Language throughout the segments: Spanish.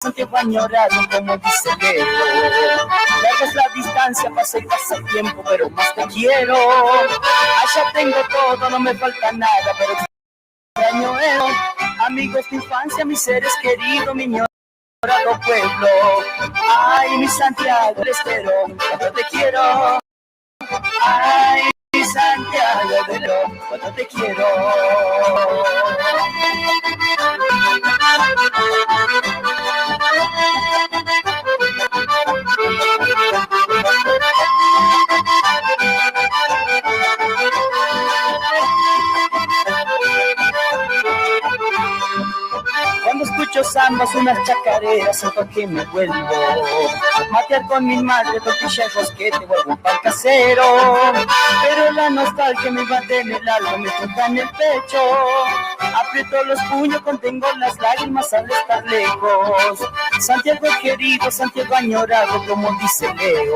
Santiago añorado, como dice Leo. Larga es la distancia, pasa y pasa el tiempo, pero más te quiero. Allá tengo todo, no me falta nada, pero extraño él. Amigos de infancia, mis seres queridos, mi añorado pueblo. Ay, mi Santiago, te espero, cuando te quiero. Ay, mi Santiago, cuando te quiero. Cuando escucho zambas, unas chacareras, siento que me vuelvo matear con mi madre, tortillas, rosquete, vuelvo un pan casero. Pero la nostalgia me invade en el alma, me toca en el pecho. Aprieto los puños, contengo las lágrimas al estar lejos. Santiago querido, Santiago añorado, como dice Leo.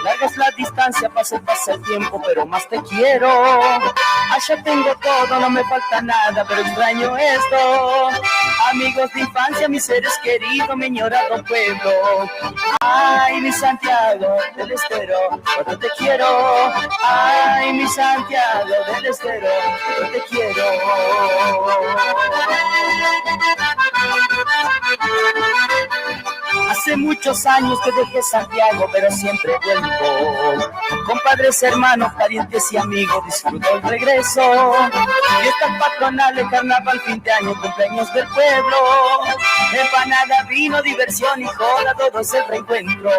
Larga es la distancia, pasa y pasa el tiempo, pero más te quiero. Allá tengo todo, no me falta nada, pero extraño esto. Amigos de infancia, mis seres queridos, mi añorado pueblo. Ay, mi Santiago del Estero, cuando te quiero. Ay, mi Santiago del Estero, cuando te quiero. Hace muchos años que dejé Santiago, pero siempre vuelvo. Con padres, hermanos, parientes y amigos, disfruto el regreso. Fiestas patronales, carnaval, fin de año, cumpleaños del pueblo. Empanada, vino, diversión y joda, todo es el reencuentro.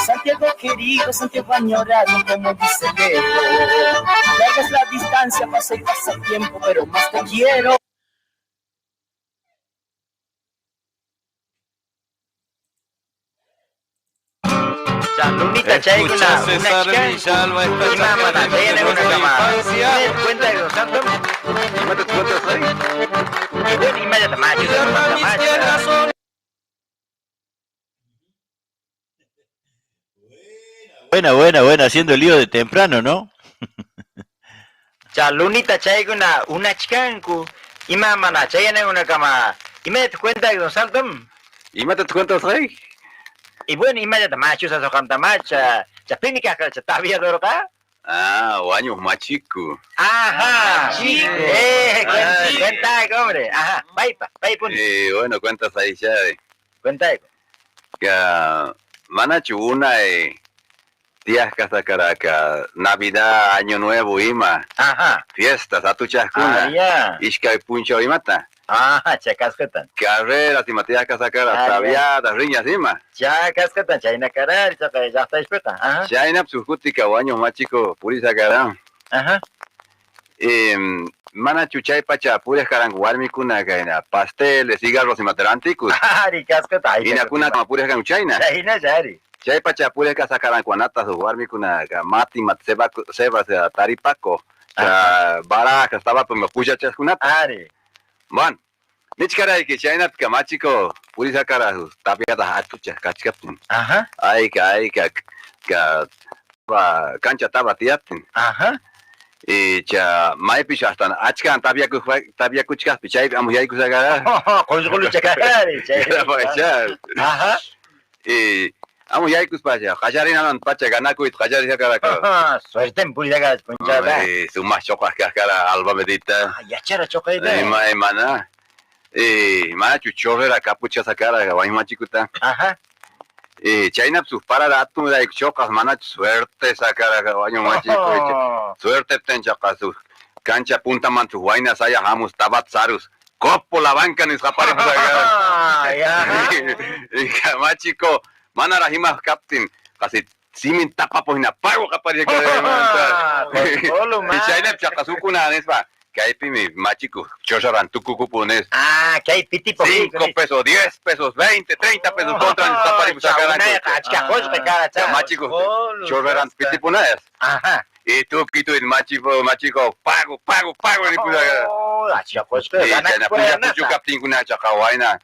Santiago querido, Santiago añorado, como dice Leo. Larga es la distancia, pasa y pasa el tiempo, pero más te quiero. Lunita chay una Salva esta imamana tiene una cama cuenta de los santos y mata tu cuenta ahí. y bueno y media tamaño Buena, haciendo el lío de temprano, ¿no? cha lunita chay una chicanku imamana tiene una cama y media cuenta de los santos Y mata tu cuenta ahí. y bueno y media tamaño esa sojanta macha cha pínica que cha tabia de acá O años más chico. ajá chico cuenta hombre ajá vai pun Bueno, cuentas ahí ya. cuenta Que manachu una días casa caraca, Navidad, Año Nuevo, ima, ajá fiestas, a tu chascuna. ya Ishka y puncho y mata. ajá cha casquetan Carreras y matías casa cara, tabiadas, riñas, ima. cha casquetan cha ina carar cha ya está espeta ajá Ya en absurjutica o años más chico, purisa cara. ajá Manachu chay pacha, puras caranguarmi kuna gaina, pasteles, cigarros y materanticus. ari casqueta Y na kuna kama puras ganchaina. cha ina jari Chay pacha puras casa caranguanatas o guarmi kuna mati mat seba taripaco. Baraja estaba pues me puya chaskunata. ari Bueno, nich caray que chayna kamachico, purisa cara tapiada hatucha, kachkapin. ajá Ay ka cancha taba tiatin. ajá Y cha maipish hasta achkan tabia kuchkas pichay amuyay kusagara. con su lucha cari cha Era pacha. ajá Y amuyay kuspacha, hajarina nan pacha ganakuit hajari sakara. suerte en pulga punchada Suma chokas cara alba medita. ya chara choque Mana. Mana chuchorera capucha sakara gawaima chikuta. ajá China sus pararatum da chocas mana suerte sakara gawaño machico. Suerte tenchaca su cancha punta man sus vainas allá hamus tabat sarus. Copo la banca ni zapare y camachico mana rahima captain casi simin tapa pues na pago capare que y China chacasukuna nespa que hay pimi machico chocharan tucucu pones que hay piti por 5 pesos, 10 pesos, 20, 30 pesos contra el zapari machico chocharan piti pones ajá y tú quito el machico pago ni puta y na puya puchu captain kuna chacawaina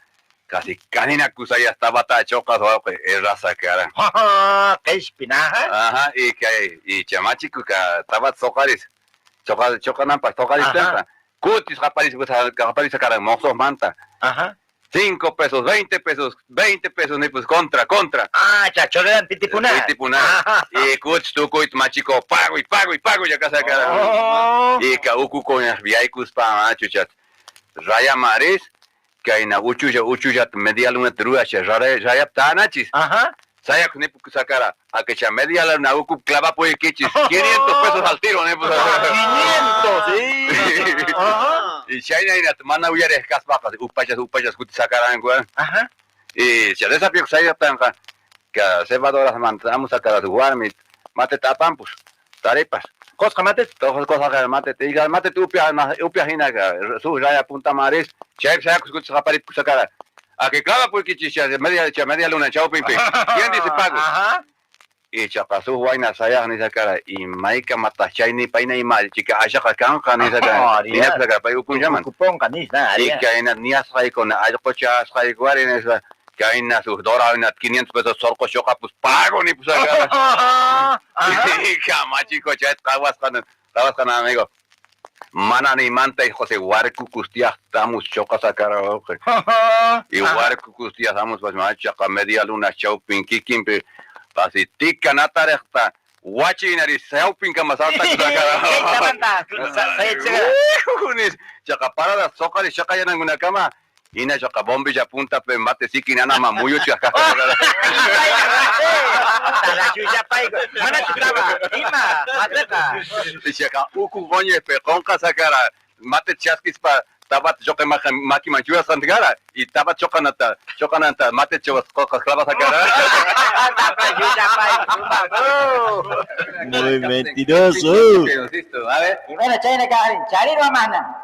casi canina kusaya estaba ta chocas o raza cara que espinaja ajá y chamachico que estaba socaris chocanan para socaris cutis raparis raparis cara mozo manta ajá 5 pesos, 20 pesos, 20 pesos, ni pues contra. Ah, chacho le dan pitipuna. Pitipuna. Y kuch tu kuit machico, pago, ya casa cara. Y kauku con las viaikus pa chuchat. Raya mares, que hay na uchuya media luna trua, raya tanachis. Ajá. Saya ni pues sacara, a que cha media luna uku clava pues kichis, 500 pesos al tiro, ne pues. 500, sí. Ajá. Y China y mana huya de casbacas, upayas kuti sacaran güey. Ajá. Y si esa pieza saya tanja que se va a mandamos a cada lugar mate tapampus, tarepas. Cosca mate. Todas cosas que mate tu upia hina su raya punta mares, chef saya kuti sacarit sacara. A que clava pues kichicha media luna chao pimpi. ¿Quién dice pago? Ajá. Y chapasu vaina saya ni sacara y maika mata chaini paina y mal chica asha kan ni sacara. Ni sacara pa upun jaman. Cupón canis nada. Y que hay nias hay con algo chas hay guarines que hay na sus dora en 500 pesos sorco choca pues pago ni pues acá. Y cama chico chat cawas con amigo. Mana ni manta y José Huarcu custia estamos choca sacar y Huarcu custia estamos pues macha media luna shopping kikimpe así tica natarekta Wachinari shopping kama salta chaka parada sokari chaka yana nguna kama ina chaka bombi ya punta pe mate siki nana mamuyo chaka la chucha paigo mana chutaba ima mateka chaka uku goñe pe konka sakara mate chaskis pa tabat choque maki manchua santgara y tabat chocanata mate chavas cocas clavas sakara Muy mentiroso. A ver. Y bueno, Chayna Karin, Chariro Mana.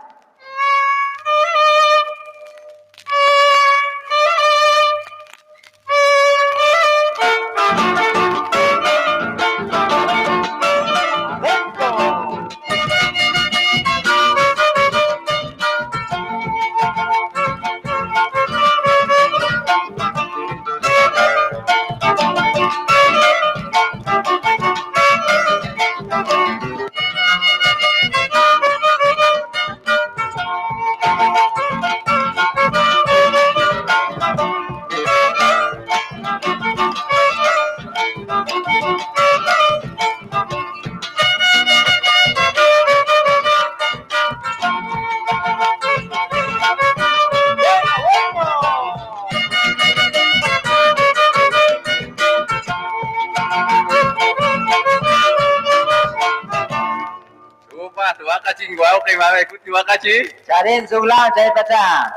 Charin Suglang, Chay Pachang.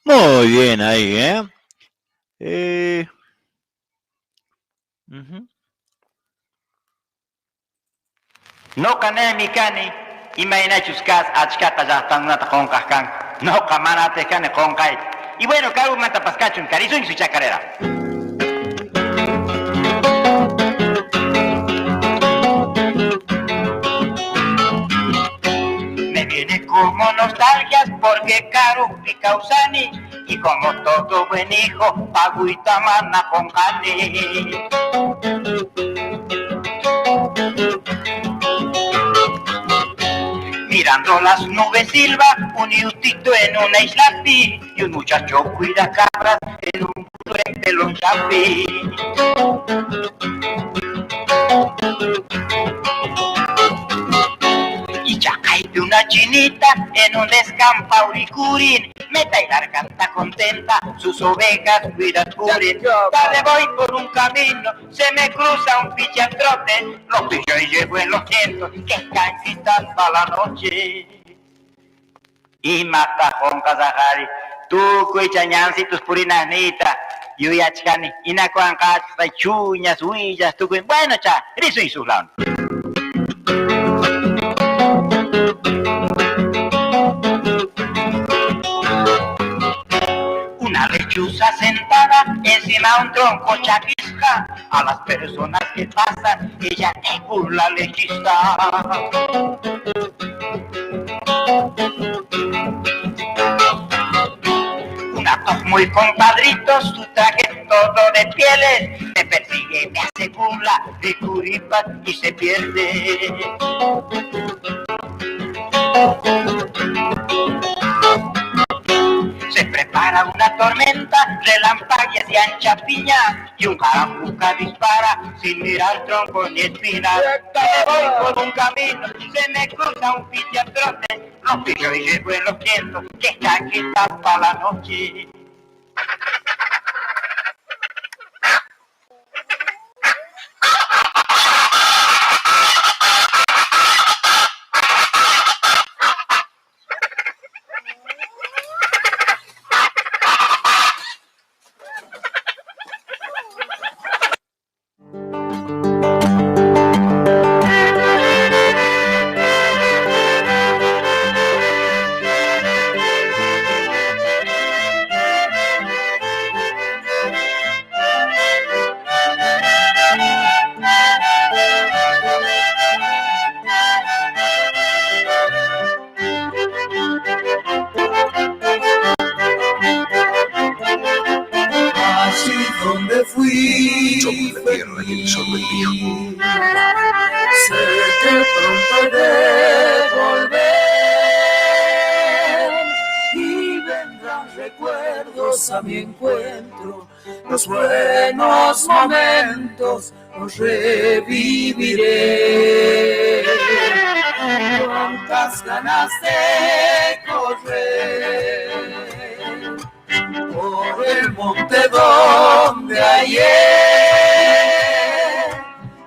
Muy bien ahí, No kane mi kani imaina chuskas achkata llaqtanunata qonqaq no kamanate kane qonqay y bueno karu manta paskachun karisun su chacarera. Me viene como nostalgias porque caro mi causani y como todo buen hijo paguita mana qonqani. Mirando las nubes silba un yutito en una isla así y un muchacho cuida cabras en un puto en Pelonchapi. una chinita en un descampado ricurín, meta y garganta contenta, sus ovejas cuidacurín. Dale voy por un camino, se me cruza un pichatrote, lo pillo y llevo en los vientos, que canquitas para la noche. Y mata con Kazahari, tú cuichañansi tus purinanita, yuyachkani, inacuancas, chuñas, huillas, tú bueno cha, riso y sus laun. Una lechuza sentada encima de un tronco chaquisca, a las personas que pasan ella te burla lechista. Una tos muy compadritos, su traje todo de pieles, me persigue, me hace burla, de curipas y se pierde. Se prepara una tormenta, relámpagueas y ancha piña, y un jarapuca dispara sin mirar tronco ni espinas. Dale voy por un camino, se me cruza un pichatrote, lo pillo y llevo en los vientos, que está quita para la noche. A mi encuentro, los buenos momentos los reviviré. Cuántas ganas de correr por el monte donde ayer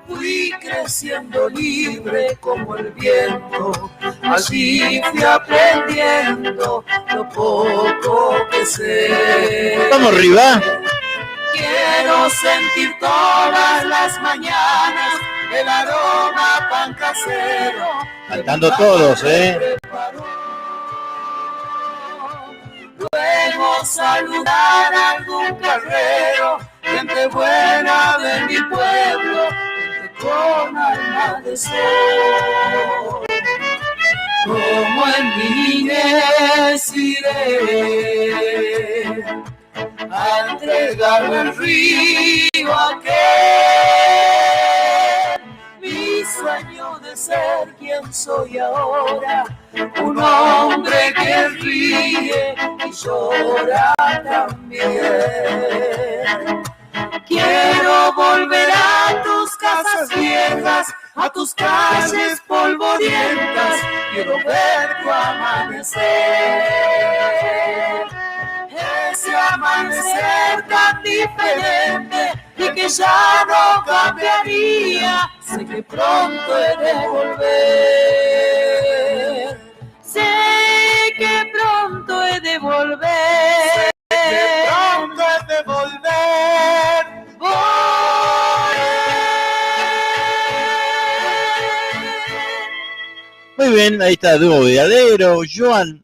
fui creciendo libre como el viento. Allí fui aprendiendo lo poco que sé. Vamos arriba. Quiero sentir todas las mañanas el aroma pan casero. Cantando todos, Luego saludar a algún carrero, gente buena de mi pueblo, gente con alma de sol. Como en mi niñez iré a entregarle el río aquel, mi sueño de ser quien soy ahora, un hombre que ríe y llora también. Quiero volver a tus casas viejas, a tus calles polvorientas, quiero ver tu amanecer, ese amanecer tan diferente y que ya no cambiaría. Sé que pronto he de volver, sé que pronto he de volver, sé que pronto he de volver. Muy bien, ahí está Dúo Viadero, Joan,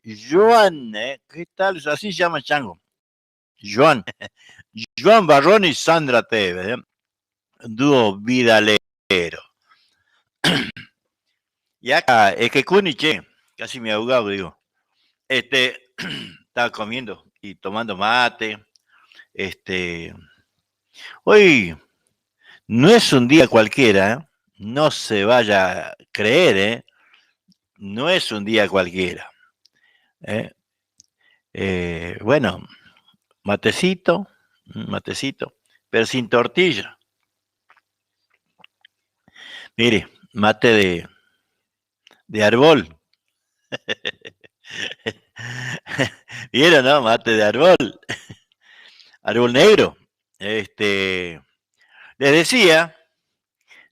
Joan, ¿qué tal? Así se llama Chango. Joan, Joan Barrón y Sandra Tevez, Dúo Vidalero. Y acá, es que Cuniche, casi me ahogado, digo. Estaba comiendo y tomando mate. Hoy no es un día cualquiera, no se vaya a creer, no es un día cualquiera. Bueno, matecito, pero sin tortilla. Mire, mate de árbol, ¿Vieron, no? Mate de árbol, árbol negro. Les decía,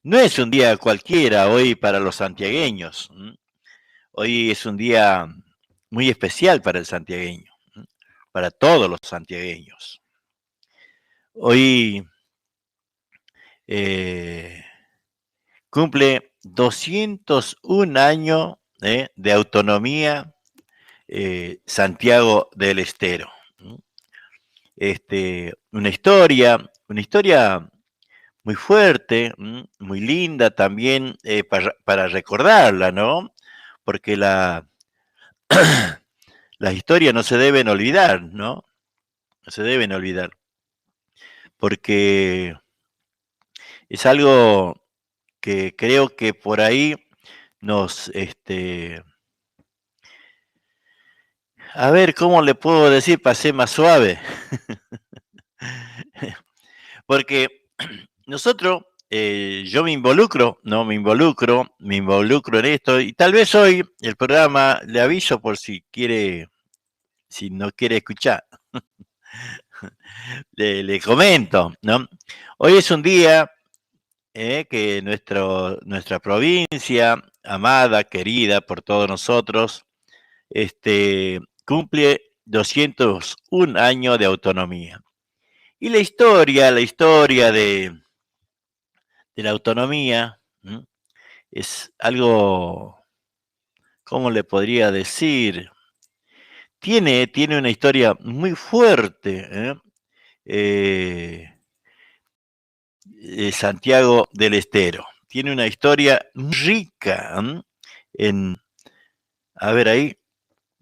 no es un día cualquiera hoy para los santiagueños. Hoy es un día muy especial para el santiagueño, para todos los santiagueños. Hoy cumple 201 años de autonomía Santiago del Estero. Una historia muy fuerte, muy linda también para recordarla, ¿no? Porque las historias no se deben olvidar, ¿no? No se deben olvidar. Porque es algo que creo que por ahí nos, a ver, ¿cómo le puedo decir para ser más suave? Porque nosotros, yo me involucro en esto, y tal vez hoy el programa, le aviso por si quiere, si no quiere escuchar, le comento, ¿no? Hoy es un día que nuestra provincia, amada, querida por todos nosotros, cumple 201 años de autonomía. Y la historia de la autonomía es algo, ¿cómo le podría decir? Tiene una historia muy fuerte, Santiago del Estero. Tiene una historia rica a ver ahí,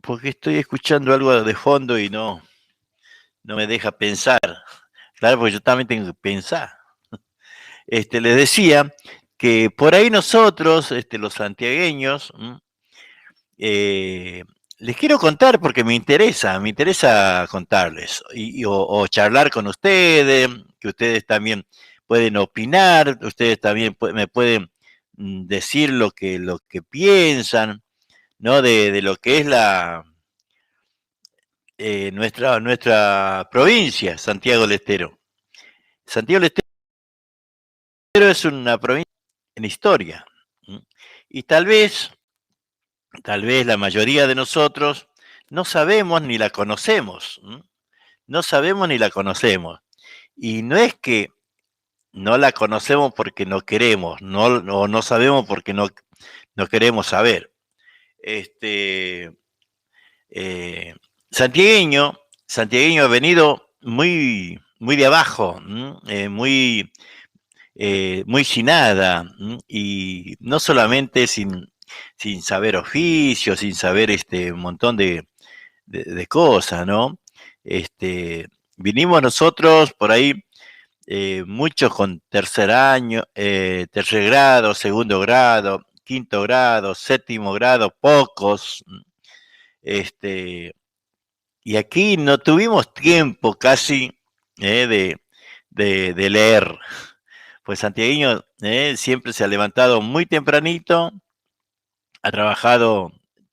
porque estoy escuchando algo de fondo y no me deja pensar. Claro, porque yo también tengo que pensar. Les decía que por ahí nosotros, los santiagueños, les quiero contar porque me interesa contarles o charlar con ustedes, que ustedes también pueden opinar, ustedes también me pueden decir lo que piensan, ¿no? De lo que es nuestra provincia, Santiago del Estero. Santiago del Estero es una provincia en historia. Y tal vez la mayoría de nosotros no sabemos ni la conocemos. No sabemos ni la conocemos. Y no es que no la conocemos porque no queremos, no sabemos porque no queremos saber. Santiagueño ha venido muy de abajo, muy sin nada, y no solamente sin saber oficio, sin saber un montón de cosas, ¿no? Vinimos nosotros por ahí, muchos con tercer grado, segundo grado, quinto grado, séptimo grado, pocos, y aquí no tuvimos tiempo casi de leer. Pues santiagueño siempre se ha levantado muy tempranito, ha trabajado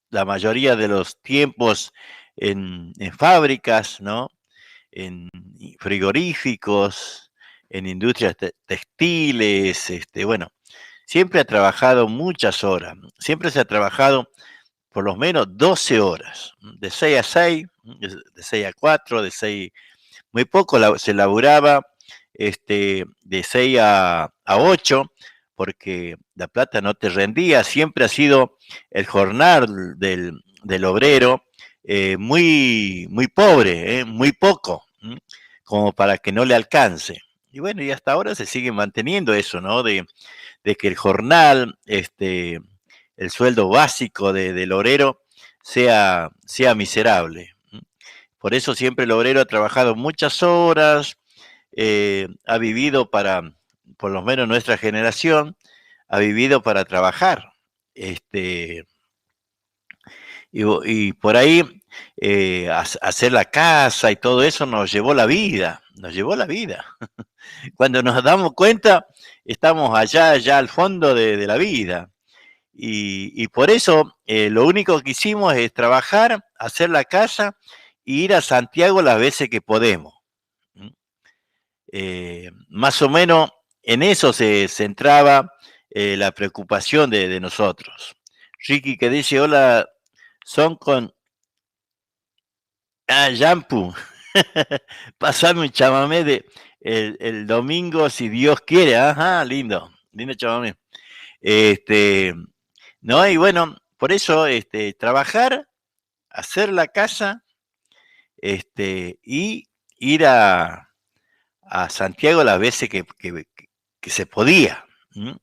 la mayoría de los tiempos en fábricas, ¿no? En frigoríficos, en industrias textiles, bueno, siempre ha trabajado muchas horas, siempre se ha trabajado por lo menos 12 horas, de 6 a 6, de 6 a 4, de 6, muy poco se laburaba, de 6 a 8, porque la plata no te rendía, siempre ha sido el jornal del obrero muy pobre, muy poco, como para que no le alcance. Y bueno, y hasta ahora se sigue manteniendo eso, ¿no? De que el jornal, el sueldo básico del obrero sea miserable. Por eso siempre el obrero ha trabajado muchas horas, ha vivido por lo menos nuestra generación, ha vivido para trabajar. Y por ahí hacer la casa y todo eso nos llevó la vida. Cuando nos damos cuenta, estamos allá al fondo de la vida. Y por eso lo único que hicimos es trabajar, hacer la casa ir a Santiago las veces que podemos. Más o menos en eso se centraba la preocupación de nosotros. Ricky que dice, hola, son con... Ah, Yampu, pasame un chamamé el domingo si Dios quiere. Ajá, lindo chamamé. No, y bueno, por eso trabajar, hacer la casa, y ir a Santiago las veces que se podía,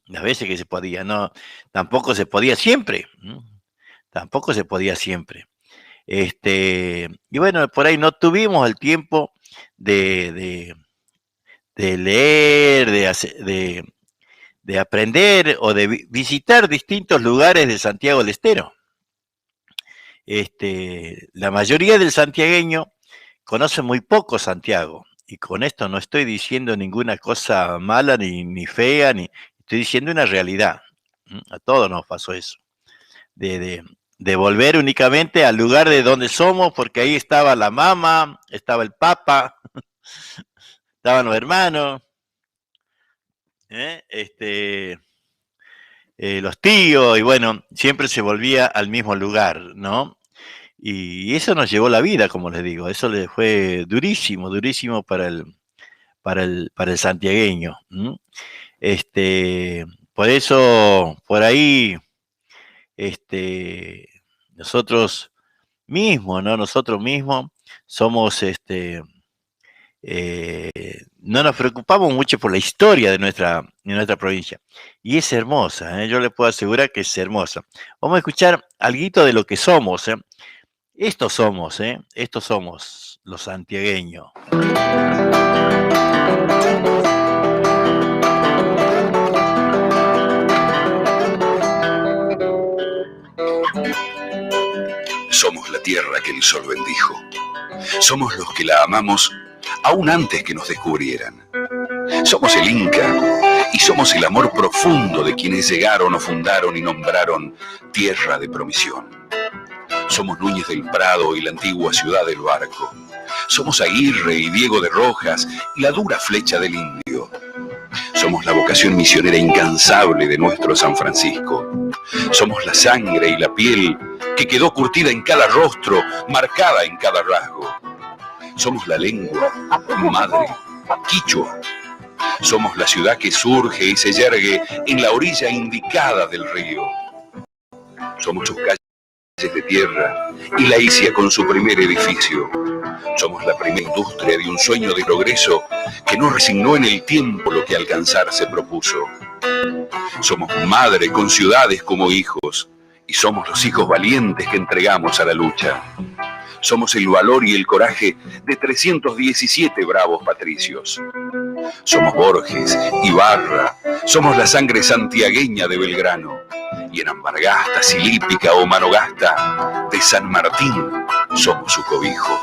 las veces que se podía, no, tampoco se podía siempre, tampoco se podía siempre. Y bueno, por ahí no tuvimos el tiempo de leer, de aprender o de visitar distintos lugares de Santiago del Estero. La mayoría del santiagueño conoce muy poco Santiago, y con esto no estoy diciendo ninguna cosa mala ni fea, ni estoy diciendo una realidad. A todos nos pasó eso, de volver únicamente al lugar de donde somos, porque ahí estaba la mamá, estaba el papá, estaban los hermanos, los tíos, y bueno, siempre se volvía al mismo lugar, ¿no? Y eso nos llevó la vida, como les digo, eso le fue durísimo para el santiagueño. Por eso, por ahí, nosotros mismos, ¿no? Nosotros mismos somos, no nos preocupamos mucho por la historia de nuestra provincia. Y es hermosa, yo le puedo asegurar que es hermosa. Vamos a escuchar algo de lo que somos, Estos somos los santiagueños. Somos la tierra que el sol bendijo. Somos los que la amamos aún antes que nos descubrieran. Somos el Inca y somos el amor profundo de quienes llegaron o fundaron y nombraron tierra de promisión. Somos Núñez del Prado y la antigua ciudad del Barco. Somos Aguirre y Diego de Rojas y la dura flecha del Indio. Somos la vocación misionera incansable de nuestro San Francisco. Somos la sangre y la piel que quedó curtida en cada rostro, marcada en cada rasgo. Somos la lengua, madre, quichua. Somos la ciudad que surge y se yergue en la orilla indicada del río. Somos sus calles de tierra y la Isia con su primer edificio. Somos la primera industria de un sueño de progreso que no resignó en el tiempo lo que alcanzar se propuso. Somos madre con ciudades como hijos y somos los hijos valientes que entregamos a la lucha. Somos el valor y el coraje de 317 bravos patricios. Somos Borges, Ibarra, somos la sangre santiagueña de Belgrano. Y en Ambargasta, Silípica o Manogasta, de San Martín, somos su cobijo.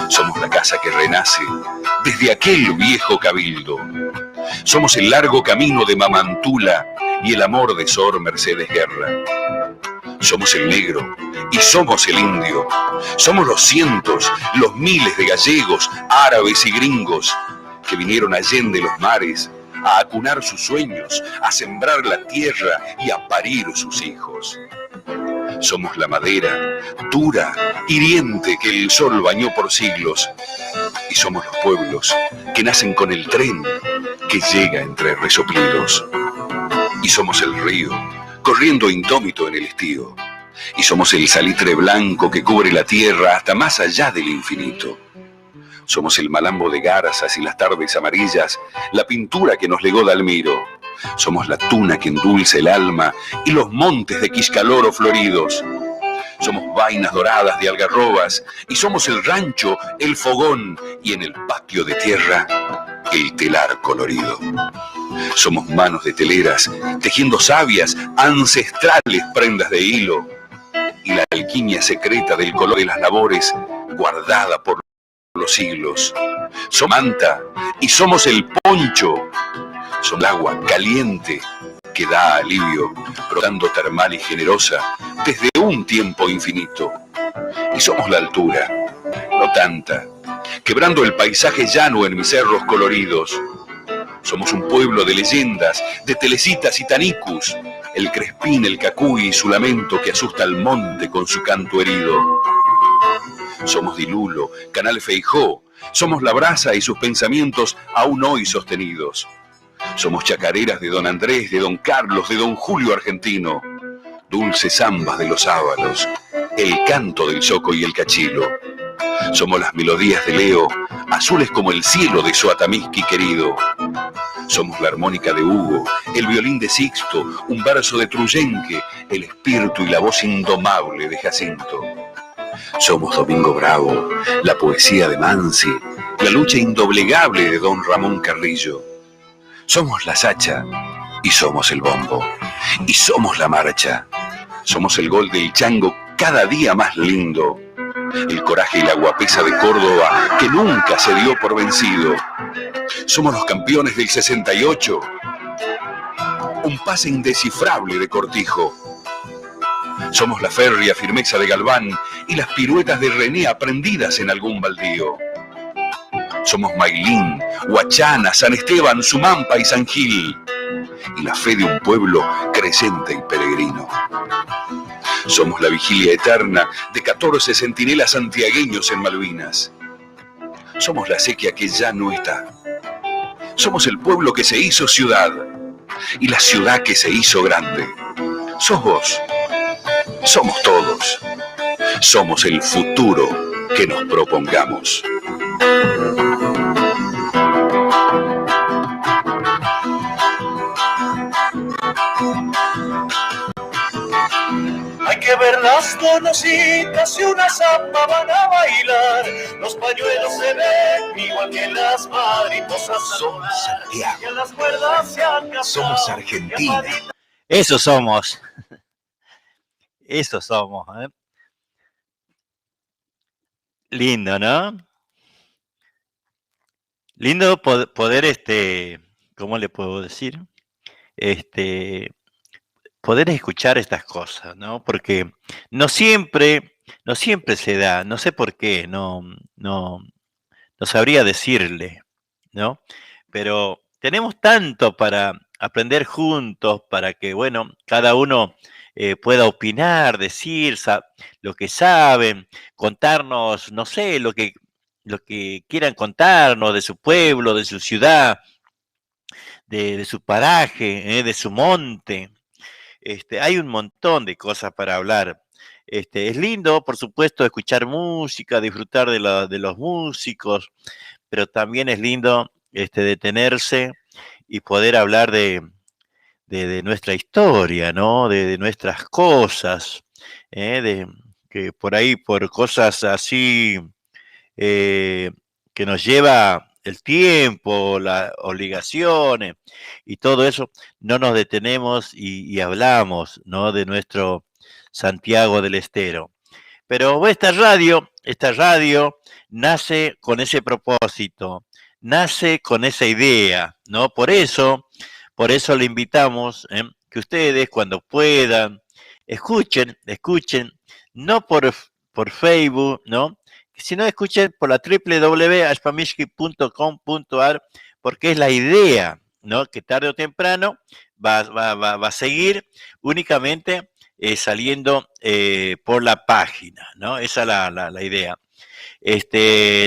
Somos la casa que renace desde aquel viejo cabildo. Somos el largo camino de Mamantula y el amor de Sor Mercedes Guerra. Somos el negro y somos el indio. Somos los cientos, los miles de gallegos, árabes y gringos que vinieron allende los mares a acunar sus sueños, a sembrar la tierra y a parir sus hijos. Somos la madera, dura, hiriente que el sol bañó por siglos. Y somos los pueblos que nacen con el tren que llega entre resoplidos. Y somos el río, corriendo indómito en el estío. Y somos el salitre blanco que cubre la tierra hasta más allá del infinito. Somos el malambo de garzas y las tardes amarillas, la pintura que nos legó Dalmiro. Somos la tuna que endulce el alma y los montes de Quiscaloro floridos. Somos vainas doradas de algarrobas y somos el rancho, el fogón y en el patio de tierra, el telar colorido. Somos manos de teleras tejiendo sabias, ancestrales prendas de hilo y la alquimia secreta del color de las labores guardada por los siglos. Somos manta y somos el poncho. Somos el agua caliente que da alivio, brotando termal y generosa desde un tiempo infinito. Y somos la altura, no tanta, quebrando el paisaje llano en mis cerros coloridos. Somos un pueblo de leyendas, de telecitas y tanicus, el crespín, el cacuy y su lamento que asusta al monte con su canto herido. Somos Dilulo, Canal Feijó, somos la brasa y sus pensamientos aún hoy sostenidos. Somos chacareras de don Andrés, de don Carlos, de don Julio Argentino, dulces zambas de los ábalos, el canto del zoco y el cachilo. Somos las melodías de Leo, azules como el cielo de su Atamisqui querido. Somos la armónica de Hugo, el violín de Sixto, un verso de Truyenque, el espíritu y la voz indomable de Jacinto. Somos Domingo Bravo, la poesía de Mansi, la lucha indoblegable de don Ramón Carrillo. Somos la sacha y somos el bombo, y somos la marcha. Somos el gol del chango cada día más lindo, el coraje y la guapesa de Córdoba que nunca se dio por vencido. Somos los campeones del 68, un pase indescifrable de Cortijo. Somos la férrea firmeza de Galván y las piruetas de René aprendidas en algún baldío. Somos Mailín, Huachana, San Esteban, Sumampa y San Gil, y la fe de un pueblo creciente y peregrino. Somos la vigilia eterna de 14 centinelas santiagueños en Malvinas. Somos la sequía que ya no está. Somos el pueblo que se hizo ciudad y la ciudad que se hizo grande. Sos vos. Somos todos. Somos el futuro que nos propongamos. Hay que ver las donositas y una zamba van a bailar. Los pañuelos se ven igual que las mariposas. Somos Santiago. Y a las cuerdas se han casado. Somos Argentina. Eso somos. Eso somos. Lindo, ¿no? Lindo poder, ¿cómo le puedo decir? Poder escuchar estas cosas, ¿no? Porque no siempre se da, no sé por qué, no sabría decirle, ¿no? Pero tenemos tanto para aprender juntos, para que, bueno, cada uno pueda opinar, decir lo que saben, contarnos, no sé, lo que quieran contarnos de su pueblo, de su ciudad, de su paraje, de su monte. Hay un montón de cosas para hablar. Es lindo, por supuesto, escuchar música, disfrutar de los músicos, pero también es lindo detenerse y poder hablar de nuestra historia, ¿no? De nuestras cosas, de que por ahí, por cosas así que nos lleva el tiempo, las obligaciones y todo eso, no nos detenemos y hablamos, ¿no? De nuestro Santiago del Estero. Pero esta radio nace con ese propósito, nace con esa idea, ¿no? Por eso le invitamos que ustedes cuando puedan escuchen, no por Facebook, ¿no? Sino escuchen por la www.aspamishki.com.ar, porque es la idea, ¿no? Que tarde o temprano va a seguir únicamente saliendo por la página, ¿no? Esa es la idea.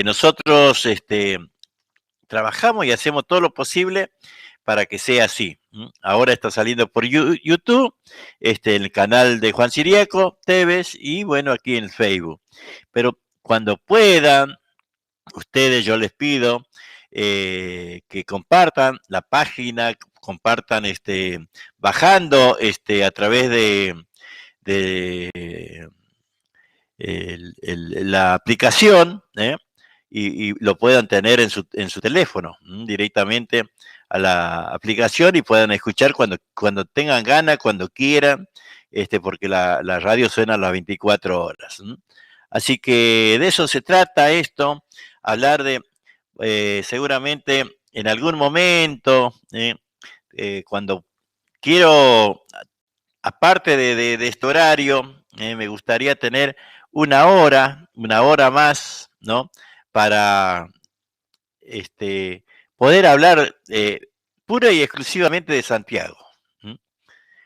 Nosotros trabajamos y hacemos todo lo posible para que sea así. Ahora está saliendo por YouTube, en el canal de Juan Siriaco, Tevez, y bueno, aquí en Facebook. Pero cuando puedan, ustedes, yo les pido que compartan la página, compartan bajando a través de la aplicación, y lo puedan tener en su teléfono, directamente a la aplicación, y puedan escuchar cuando tengan ganas, cuando quieran, porque la radio suena a las 24 horas. Así que de eso se trata esto, hablar de, seguramente en algún momento, cuando quiero, aparte de este horario, me gustaría tener una hora más, ¿no? Para poder hablar pura y exclusivamente de Santiago.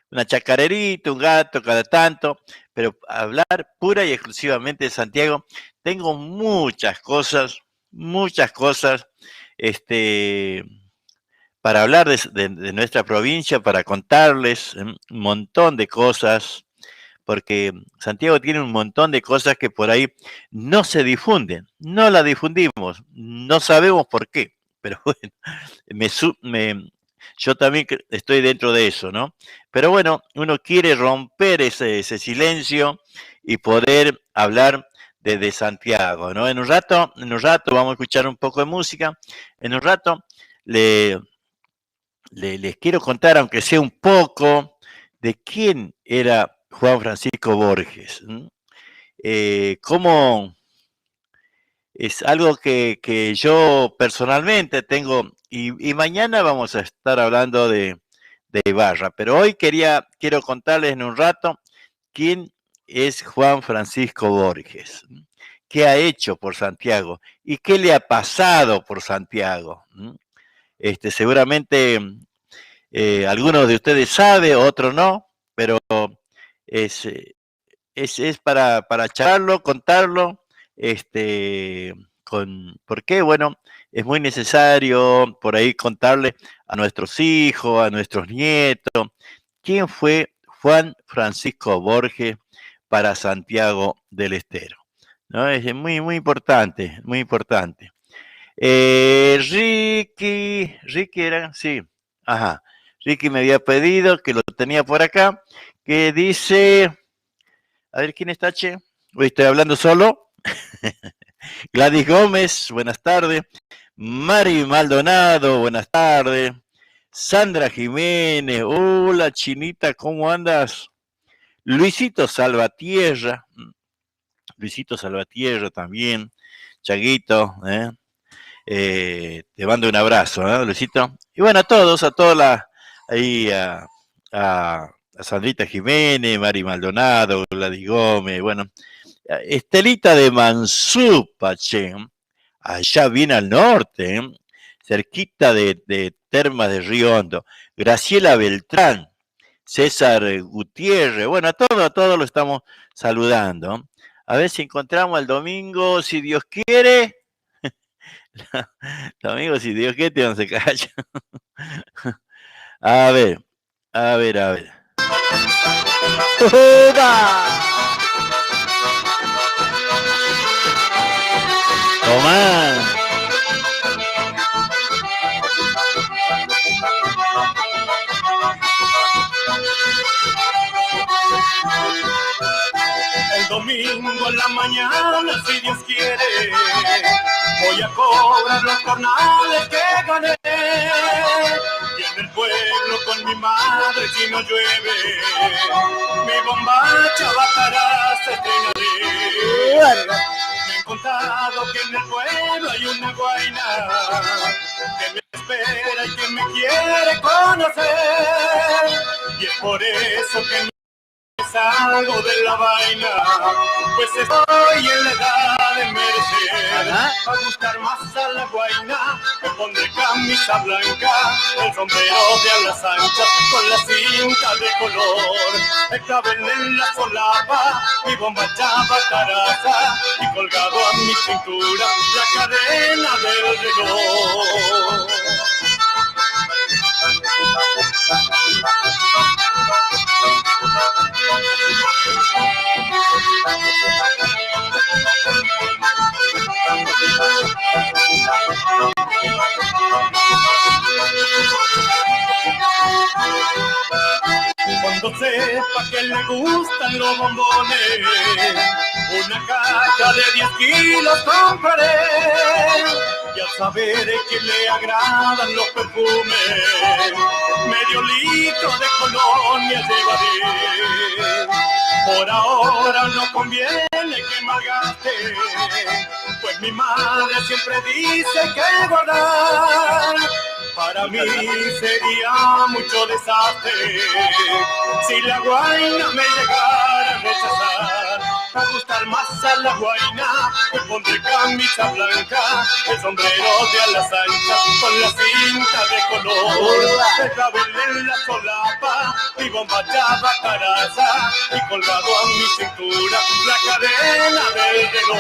Una chacarerita, un gato cada tanto, pero hablar pura y exclusivamente de Santiago. Tengo muchas cosas, para hablar de nuestra provincia, para contarles un montón de cosas, porque Santiago tiene un montón de cosas que por ahí no se difunden, no las difundimos, no sabemos por qué, pero bueno, yo también estoy dentro de eso, ¿no? Pero bueno, uno quiere romper ese silencio y poder hablar de Santiago, ¿no? En un rato vamos a escuchar un poco de música, en un rato les quiero contar, aunque sea un poco, de quién era Juan Francisco Borges. Cómo es algo que yo personalmente tengo, y mañana vamos a estar hablando de Ibarra, pero hoy quiero contarles en un rato quién es Juan Francisco Borges, qué ha hecho por Santiago y qué le ha pasado por Santiago. Seguramente algunos de ustedes saben, otros no, pero es, es para charlarlo, contarlo, porque bueno, es muy necesario por ahí contarle a nuestros hijos, a nuestros nietos, quién fue Juan Francisco Borges para Santiago del Estero, ¿no? Es muy, muy importante, muy importante. Ricky era, sí, ajá. Ricky me había pedido, que lo tenía por acá, que dice, a ver quién está, che. Hoy estoy hablando solo. Gladys Gómez, buenas tardes. Mari Maldonado, buenas tardes. Sandra Jiménez, hola Chinita, ¿cómo andas? Luisito Salvatierra también. Chaguito, te mando un abrazo, ¿no, Luisito? Y bueno, a todos, ahí a Sandrita Jiménez, Mari Maldonado, Gladys Gómez, bueno, Estelita de Mansupa, che, allá bien al norte, cerquita de Termas de Río Hondo, Graciela Beltrán, César Gutiérrez, bueno, a todos lo estamos saludando. A ver si encontramos el domingo, si Dios quiere. Domingo, si Dios quiere, no se calla. A ver. Tomás. El domingo en la mañana, si Dios quiere, voy a cobrar los jornales que gané. Y en el pueblo con mi madre, si no llueve, mi bombacha bajará, se estrenaré. Me han contado que en el pueblo hay una guaina que me espera y que me quiere conocer. Y es por eso que salgo de la vaina, pues estoy en la edad de merecer. Para gustar más a la guaina, me pondré camisa blanca, el sombrero de alas anchas, con la cinta de color, el clavel en la solapa, mi bombacha bataraza, y colgado a mi cintura, la cadena del reloj. Cuando sepa que le gustan los bombones, una caja de 10 kilos compraré. Y al saber que le agradan los perfumes, medio litro de colonia llevaré. Por ahora no conviene que malgaste, pues mi madre siempre dice que guardar para mí sería mucho desastre si la guaina me llegara a rechazar. a gustar más a la guaina. Me pondré camisa blanca, el sombrero de alas anchas, con la cinta de color, el clavel en la solapa, y bombachada caraza, y colgado a mi cintura la cadena del reloj.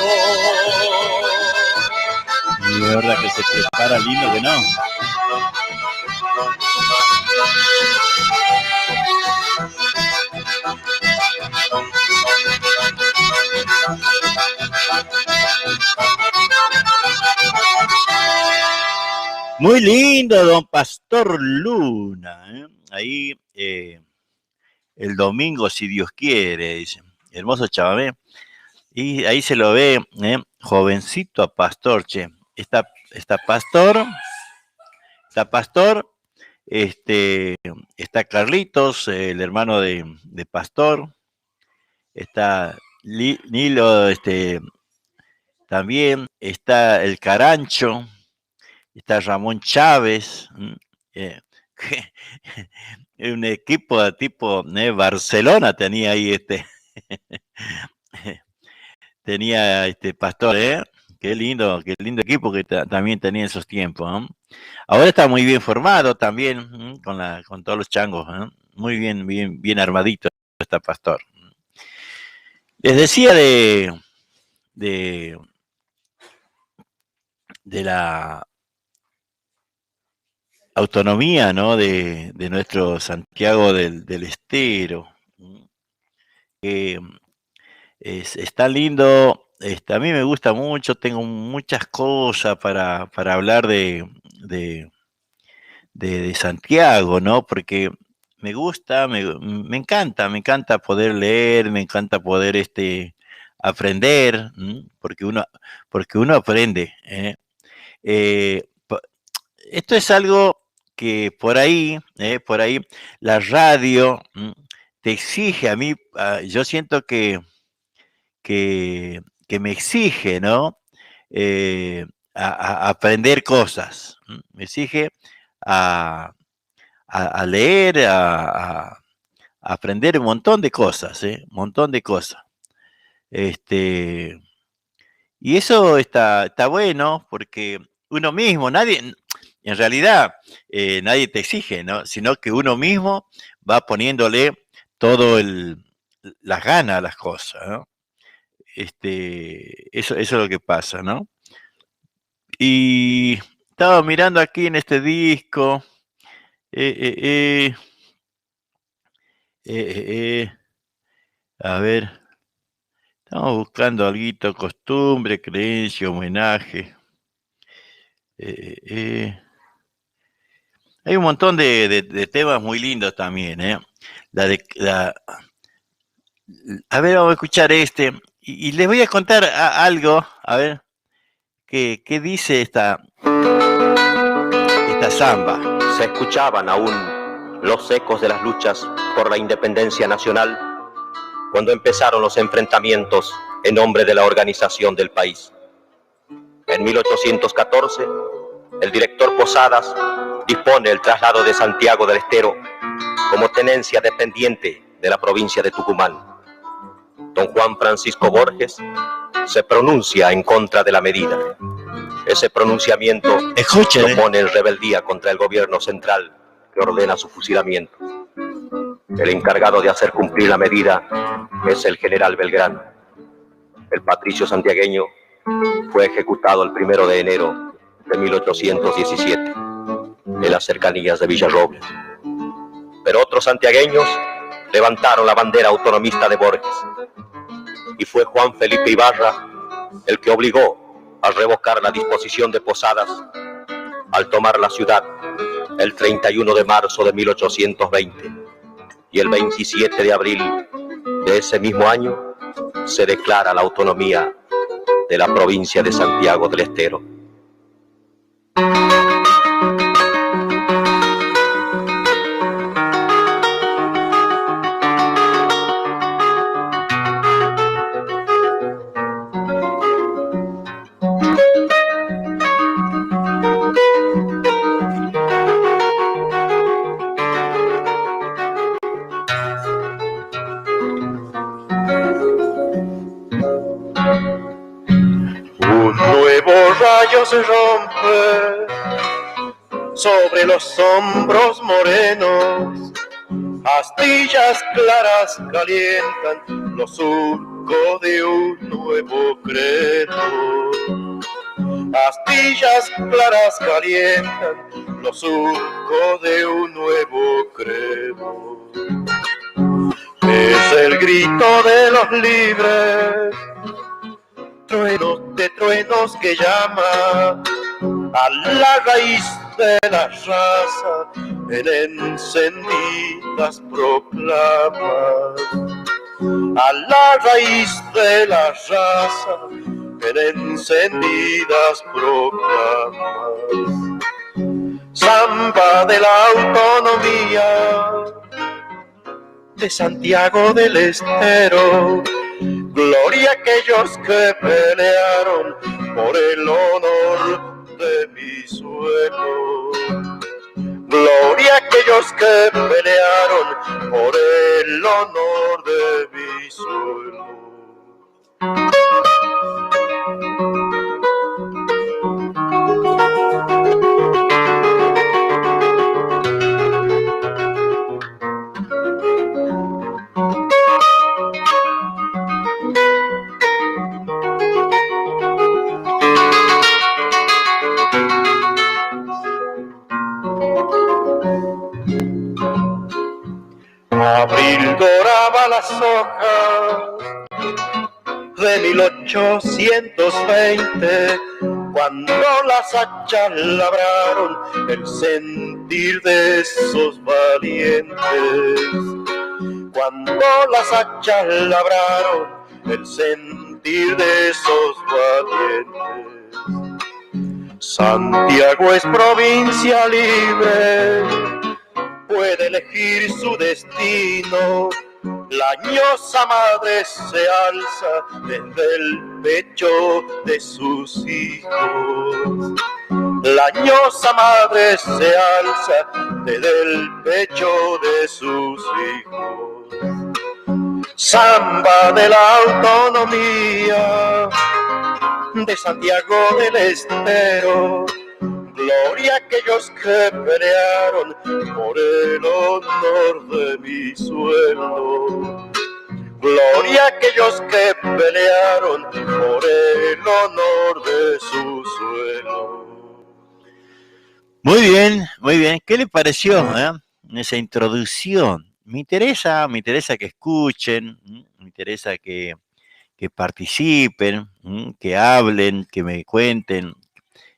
Y de verdad que se prepara lindo que no. Muy lindo, don Pastor Luna. Ahí el domingo, si Dios quiere, dice. Hermoso chamamé. Y ahí se lo ve, jovencito a pastor, che. Está pastor, está Carlitos, el hermano de Pastor, está Nilo, también está el Carancho, está Ramón Chávez, un equipo tipo Barcelona tenía ahí tenía Pastor, qué lindo equipo que también tenía en esos tiempos, ¿no? Ahora está muy bien formado también, con todos los changos, ¿no? Muy bien armadito está Pastor. Les decía de la autonomía, ¿no? de nuestro Santiago del Estero, que es tan lindo. A mí me gusta mucho, tengo muchas cosas para hablar de Santiago, ¿no? Porque me gusta, me encanta poder leer, me encanta poder aprender, porque uno aprende. Esto es algo que por ahí la radio te exige a mí, yo siento que me exige, ¿no? A aprender cosas, me exige a leer, a aprender un montón de cosas, un montón de cosas. Y eso está bueno porque uno mismo, en realidad, nadie te exige, ¿no? Sino que uno mismo va poniéndole las ganas a las cosas, ¿no? Eso es lo que pasa, ¿no? Y estaba mirando aquí en este disco, a ver, estamos buscando algo, costumbre, creencia, homenaje. Hay un montón de temas muy lindos también, ¿eh? A ver, vamos a escuchar y les voy a contar algo, a ver, qué dice esta samba. Se escuchaban aún los ecos de las luchas por la independencia nacional cuando empezaron los enfrentamientos en nombre de la organización del país. En 1814, el director Posadas dispone el traslado de Santiago del Estero como tenencia dependiente de la provincia de Tucumán. Don Juan Francisco Borges se pronuncia en contra de la medida. Ese pronunciamiento lo pone en rebeldía contra el gobierno central que ordena su fusilamiento. El encargado de hacer cumplir la medida es el general Belgrano. El patricio santiagueño fue ejecutado el 1 de enero de 1817 en las cercanías de Villarrobles. Pero otros santiagueños levantaron la bandera autonomista de Borges y fue Juan Felipe Ibarra el que obligó a revocar la disposición de Posadas al tomar la ciudad el 31 de marzo de 1820 y el 27 de abril de ese mismo año se declara la autonomía de la provincia de Santiago del Estero. cuello se rompe sobre los hombros morenos, astillas claras calientan los surcos de un nuevo credo. Astillas claras calientan los surcos de un nuevo credo. Es el grito de los libres, truenos de truenos que llama a la raíz de la raza en encendidas proclamas. A la raíz de la raza en encendidas proclamas. Samba de la autonomía de Santiago del Estero, gloria a aquellos que pelearon por el honor de mi suelo. Gloria a aquellos que pelearon por el honor de mi suelo. Abril doraba las hojas de 1820, cuando las hachas labraron el sentir de esos valientes. Cuando las hachas labraron el sentir de esos valientes. Santiago es provincia libre, puede elegir su destino. La añosa madre se alza desde el pecho de sus hijos. La añosa madre se alza desde el pecho de sus hijos. Samba de la autonomía de Santiago del Estero, gloria a aquellos que pelearon por el honor de mi suelo. Gloria a aquellos que pelearon por el honor de su suelo. Muy bien, muy bien. ¿Qué le pareció esa introducción? Me interesa que escuchen, me interesa que participen, que hablen, que me cuenten,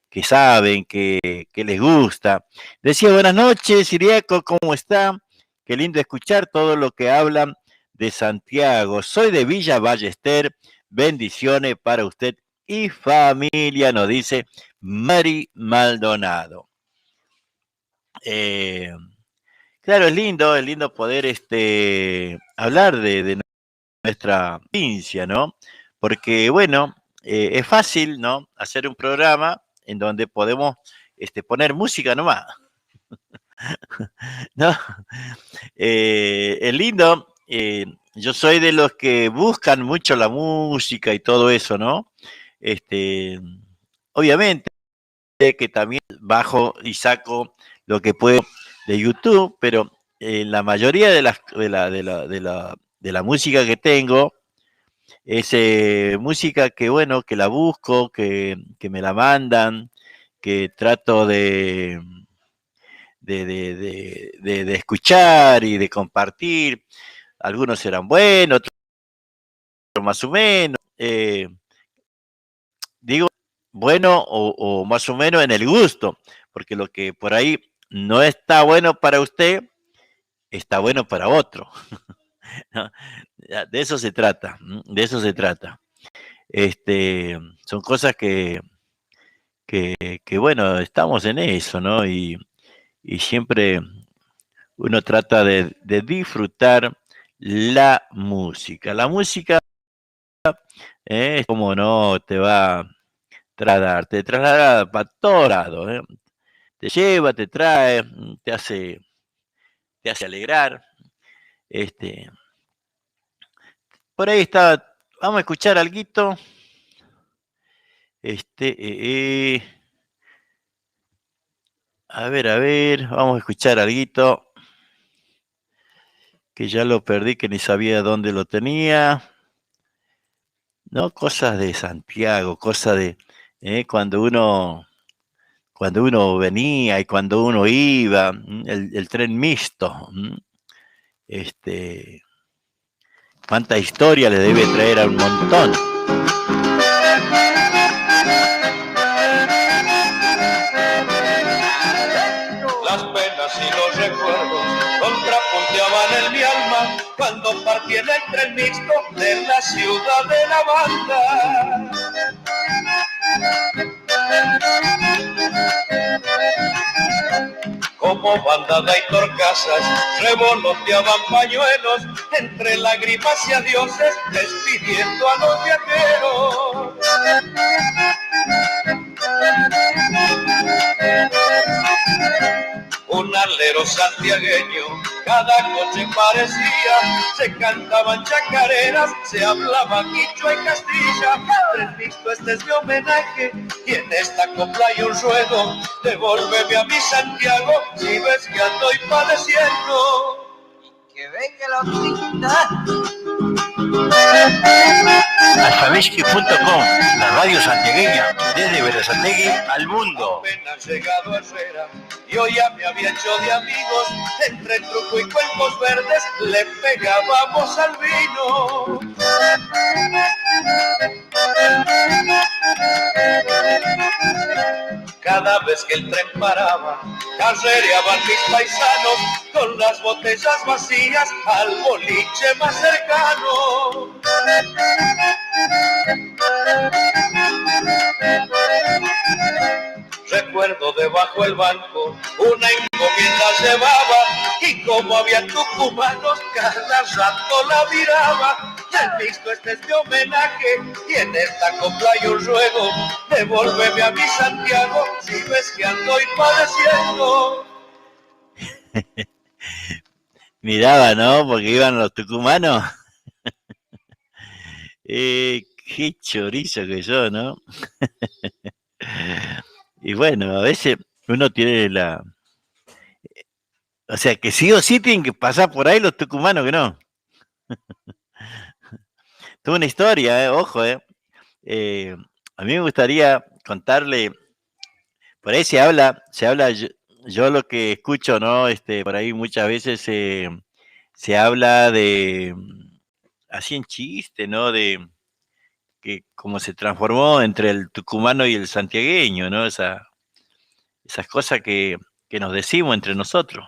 que saben, que les gusta. Decía, buenas noches, Iriaco, ¿cómo está? Qué lindo escuchar todo lo que hablan de Santiago. Soy de Villa Ballester, bendiciones para usted y familia, nos dice Mari Maldonado. Claro, es lindo poder hablar de nuestra provincia, ¿no? Porque, bueno, es fácil, ¿no? Hacer un programa en donde podemos poner música nomás. ¿No? Es lindo. Yo soy de los que buscan mucho la música y todo eso, ¿no? Obviamente que también bajo y saco lo que puedo de YouTube, pero la mayoría de la música que tengo es música que, bueno, que la busco, que me la mandan, que trato de escuchar y de compartir. Algunos serán buenos, otros más o menos. Digo, bueno o más o menos en el gusto, porque lo que por ahí no está bueno para usted, está bueno para otro. ¿No? De eso se trata, de eso se trata. Son cosas que bueno, estamos en eso, ¿no? Y siempre uno trata de disfrutar la música. La música es como no te va a trasladar, te traslada para todos lados, ¿eh? Te lleva, te trae, te hace alegrar. Por ahí está, vamos a escuchar alguito. A ver, vamos a escuchar alguito que ya lo perdí, que ni sabía dónde lo tenía. No, cosas de Santiago, cosas de cuando uno venía y cuando uno iba, el tren mixto. Cuánta historia le debe traer a un montón. Las penas y los recuerdos contrapunteaban en mi alma cuando partí en el tren mixto de la ciudad de la banda. Como bandada y torcasas revoloteaban pañuelos entre lágrimas y adioses, despidiendo a los viajeros. Un alero santiagueño, cada coche parecía, se cantaban chacareras, se hablaba quichua y castilla. Tren mixto, este es mi homenaje, y en esta copla hay un ruego, devuélveme a mi Santiago, si ves que estoy padeciendo. Que venga la oficina. Alfabesque.com, la radio santiagueña, desde Berazategui al mundo. Apenas llegado a Herrera, yo ya me había hecho de amigos, entre truco y cuencos verdes le pegábamos al vino. Cada vez que el tren paraba, carrereaban mis paisanos con las botellas vacías al boliche más cercano. Recuerdo debajo el banco una encomienda llevaba y como había tucumanos cada rato la miraba. El mixto, este es mi homenaje y en esta copla hay un ruego, devuélveme a mi Santiago si ves que ando padeciendo. Miraba, ¿no? Porque iban los tucumanos. Qué chorizo que yo, ¿no? Y bueno, a veces uno tiene o sea, que sí o sí tienen que pasar por ahí los tucumanos, que no. Tuve una historia, ojo, a mí me gustaría contarle, por ahí se habla, yo lo que escucho, ¿no? Por ahí muchas veces se habla de, así en chiste, ¿no? De que como se transformó entre el tucumano y el santiagueño, ¿no? Esas cosas que nos decimos entre nosotros.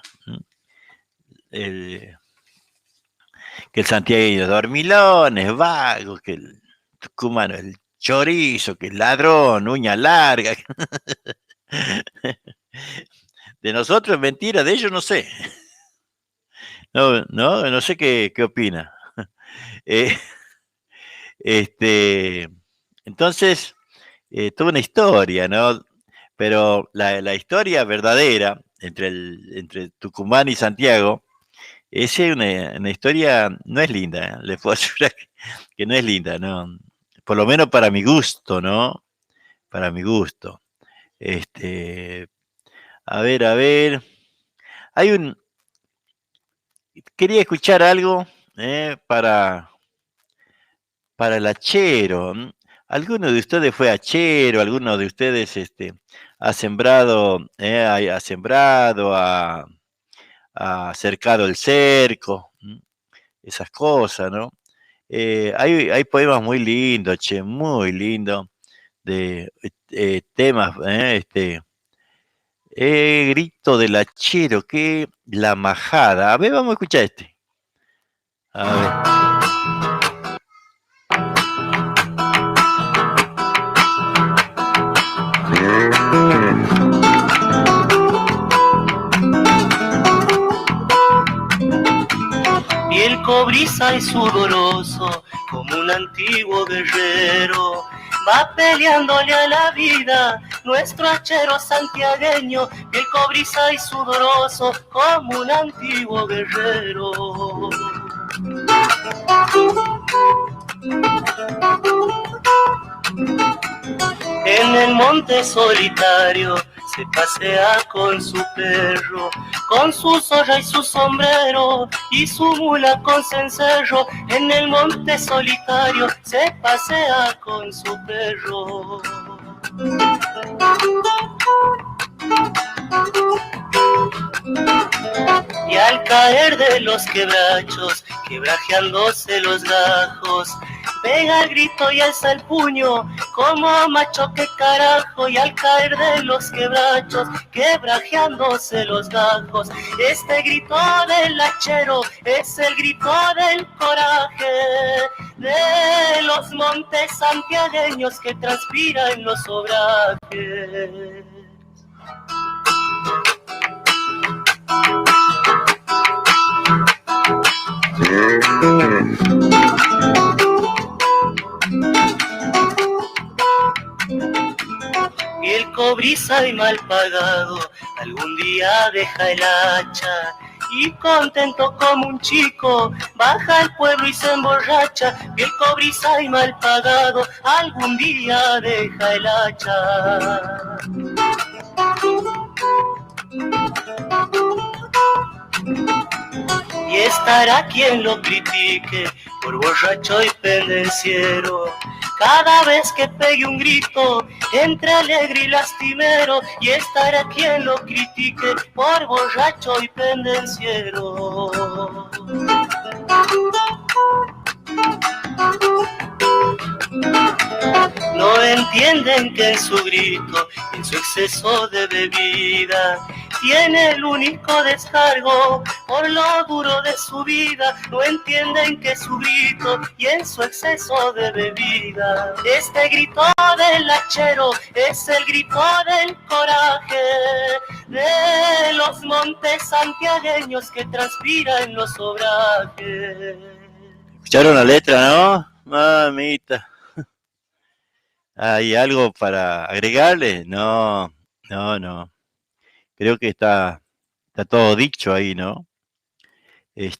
Que el santiagueño es dormilón, es vago, que el tucumano es el chorizo, que el ladrón, uña larga. De nosotros es mentira, de ellos no sé. No sé qué opina. Entonces, tuve una historia, ¿no? Pero la historia verdadera entre Tucumán y Santiago, es una historia, no es linda, les puedo asegurar que no es linda, ¿no? Por lo menos para mi gusto, ¿no? Para mi gusto. A ver. Quería escuchar algo para el hachero. ¿Alguno de ustedes fue hachero? ¿Alguno de ustedes ha sembrado, ha cercado el cerco? Esas cosas, ¿no? Hay poemas muy lindos, muy lindos, de temas, grito del hachero, que la majada. A ver, vamos a escuchar este. A ver. Piel cobriza y sudoroso, como un antiguo guerrero, va peleándole a la vida nuestro hachero santiagueño. Piel cobriza y sudoroso, como un antiguo guerrero. en el monte solitario se pasea con su perro, con su zorra y su sombrero, y su mula con cencerro. En el monte solitario se pasea con su perro. Y al caer de los quebrachos, quebrajeándose los gajos, pega el grito y alza el puño, como macho que carajo. Y al caer de los quebrachos, quebrajeándose los gajos, este grito del hachero es el grito del coraje, de los montes santiagueños que transpira en los obrajes. Y el cobriza y mal pagado algún día deja el hacha, y contento como un chico baja al pueblo y se emborracha. Y el cobriza y mal pagado algún día deja el hacha. Y estará quien lo critique por borracho y pendenciero, cada vez que pegue un grito entre alegre y lastimero. Y estará quien lo critique por borracho y pendenciero. No entienden que en su grito, en su exceso de bebida, tiene el único descargo por lo duro de su vida. No entienden que su grito y en su exceso de bebida, este grito del hachero es el grito del coraje, de los montes santiagueños que transpira en los obrajes. ¿Escucharon la letra, no? Mamita. ¿Hay algo para agregarle? No. Creo que está todo dicho ahí, ¿no? En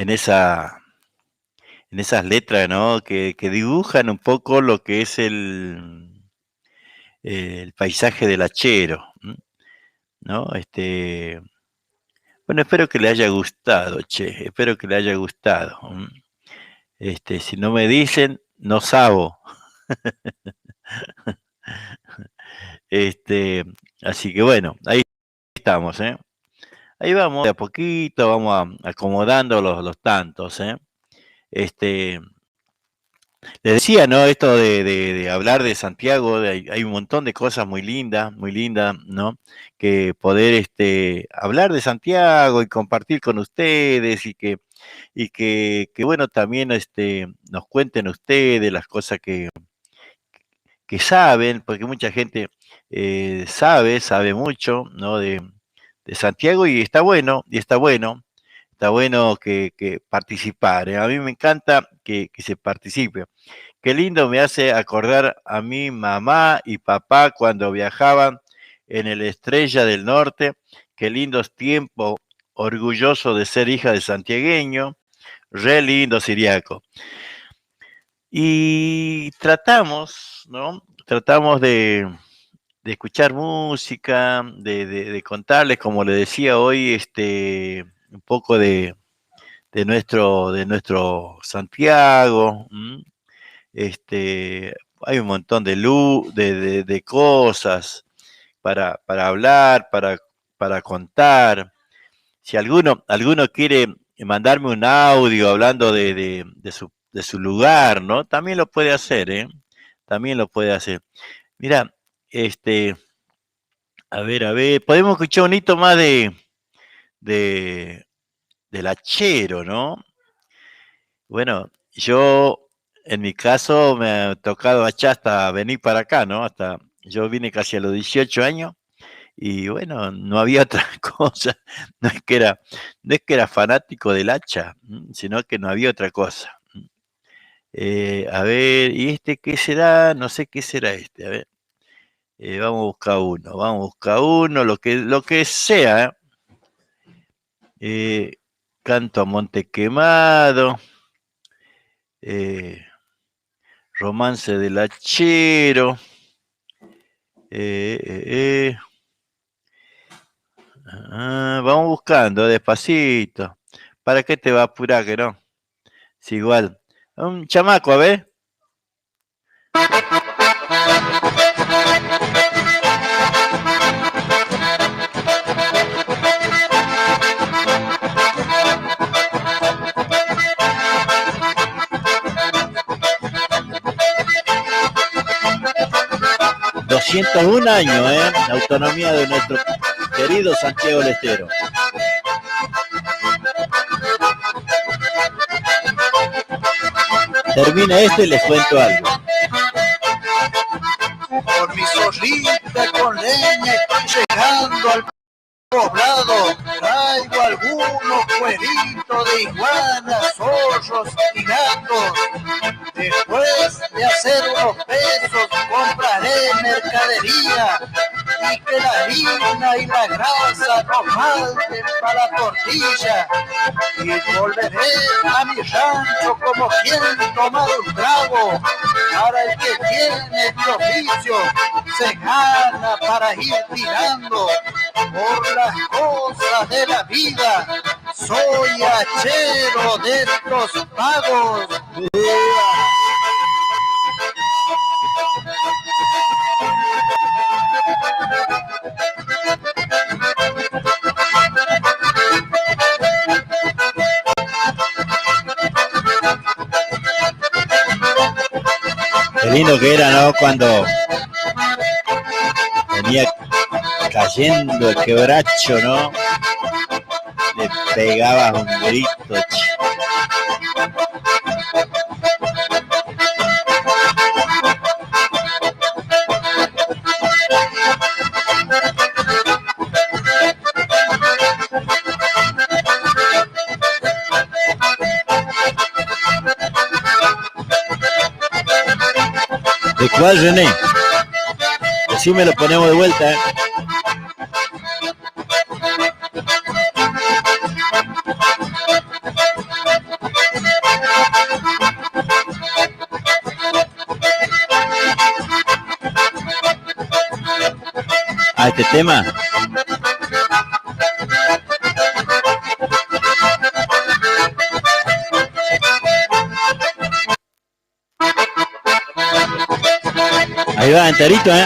esas letras, ¿no? Que dibujan un poco lo que es el paisaje del hachero, ¿no? Bueno, espero que le haya gustado, che, espero que le haya gustado. Si no me dicen, no sabo. Así que bueno, ahí estamos, ¿eh? Ahí vamos, de a poquito, vamos acomodando los tantos, ¿eh? Les decía, ¿no? Esto de hablar de Santiago, hay un montón de cosas muy lindas, ¿no? Que poder hablar de Santiago y compartir con ustedes y que bueno, también nos cuenten ustedes las cosas que saben, porque mucha gente sabe mucho, ¿no? De Santiago, y está bueno que participar, ¿eh? A mí me encanta que se participe. Qué lindo me hace acordar a mi mamá y papá cuando viajaban en el Estrella del Norte. Qué lindos tiempos, orgulloso de ser hija de santiagueño, re lindo Siriaco. Y tratamos, ¿no? Tratamos de escuchar música, de contarles, como le decía hoy, un poco de nuestro Santiago. Hay un montón de cosas para hablar, para contar. Si alguno quiere mandarme un audio hablando de su lugar, ¿no? También lo puede hacer, ¿eh? También lo puede hacer. Mira, a ver, podemos escuchar un hito más del hachero, ¿no? Bueno, yo, en mi caso, me ha tocado hachar hasta venir para acá, ¿no? Yo vine casi a los 18 años y bueno, no había otra cosa. No es que era fanático del hacha, sino que no había otra cosa. A ver, ¿y qué será? No sé qué será a ver. Vamos a buscar uno, lo que sea. Canto a Monte Quemado. Romance del Hachero. Vamos buscando despacito. ¿Para qué te va a apurar que no? Es igual. Un chamaco, a ver. ...201 años, la autonomía de nuestro querido Santiago del Estero. Termina esto y les cuento algo. Por mi zorrita con leña estoy llegando al poblado. Traigo algunos cueritos de iguanas, zorros y gatos. Después de hacer unos pesos compraré mercadería y que la harina y la grasa no falten para la tortilla. Y volveré a mi rancho como quien tomar un trago. Para el que tiene el oficio se gana para ir tirando por las cosas de la vida. Soy hachero de estos pagos. Qué lindo que era, ¿no? Cuando venía cayendo el quebracho, ¿no? Le pegabas un grito. ¿De cuál, René? Así me lo ponemos de vuelta, ¿eh? ¿A este tema? Ahí va, enterito, ¿eh?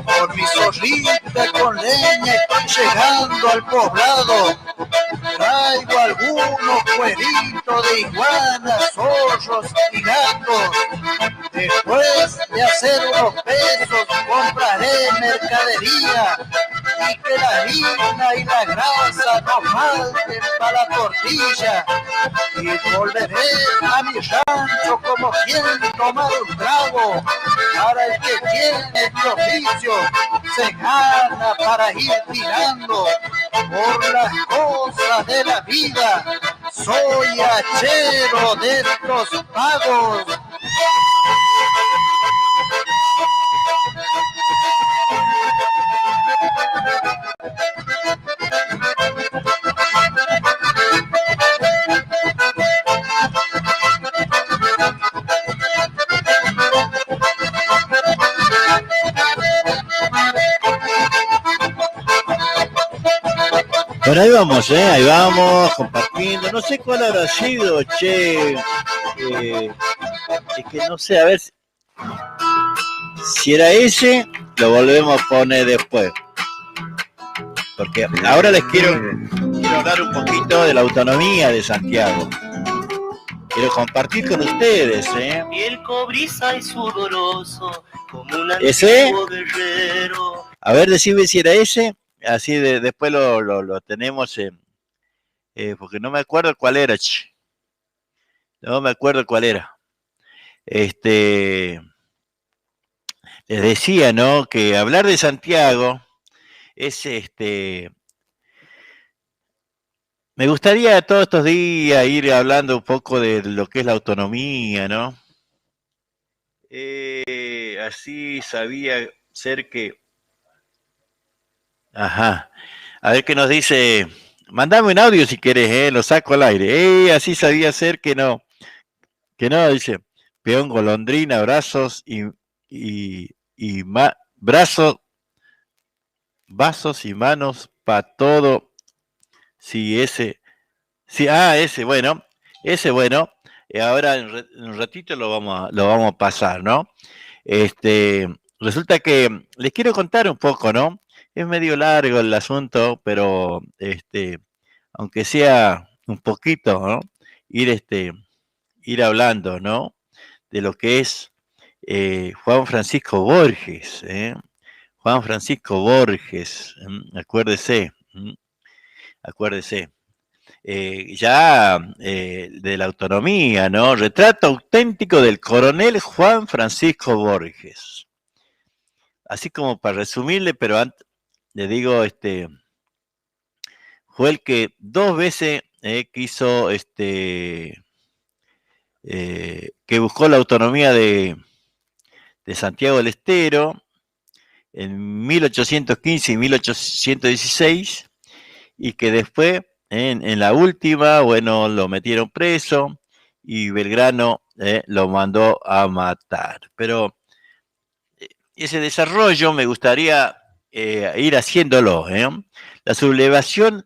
Por mi zorrita con leña estoy llegando al poblado. Traigo algunos cueritos de iguanas, zorros y gatos. Después de hacer unos pesos compraré mercadería y que la harina y la grasa no falten para la tortilla. Y volveré a mi rancho como quien tomar un trago. Para el que tiene el oficio se gana para ir tirando por las cosas de la vida. Soy hachero de estos pagos. Bueno, ahí vamos, compartiendo. No sé cuál habrá sido, che. Es que no sé, a ver si era ese, lo volvemos a poner después. Porque ahora les quiero hablar un poquito de la autonomía de Santiago. Quiero compartir con ustedes, ¿eh? Y el cobriza y sudoroso como un ¿Ese? antiguo guerrero. A ver, decime si era ese. Así después lo tenemos, porque no me acuerdo cuál era, che. No me acuerdo cuál era. les decía, ¿no? Que hablar de Santiago es me gustaría todos estos días ir hablando un poco de lo que es la autonomía, ¿no? Así sabía ser que... Ajá. A ver qué nos dice. Mandame un audio si querés, lo saco al aire. Así sabía ser que no, dice. Peón golondrina, brazos brazos, vasos y manos para todo. Sí, sí, ese bueno. Ahora en un ratito lo vamos a pasar, ¿no? Resulta que les quiero contar un poco, ¿no? Es medio largo el asunto, pero aunque sea un poquito, ¿no? Ir hablando, ¿no? De lo que es Juan Francisco Borges, ¿eh? Juan Francisco Borges, acuérdese, acuérdese. De la autonomía, ¿no? Retrato auténtico del coronel Juan Francisco Borges. Así como para resumirle, pero antes le digo, fue el que 2 veces quiso, que buscó la autonomía de Santiago del Estero en 1815 y 1816, y que después, en la última, bueno, lo metieron preso y Belgrano lo mandó a matar. Pero ese desarrollo me gustaría ir haciéndolo. La sublevaciones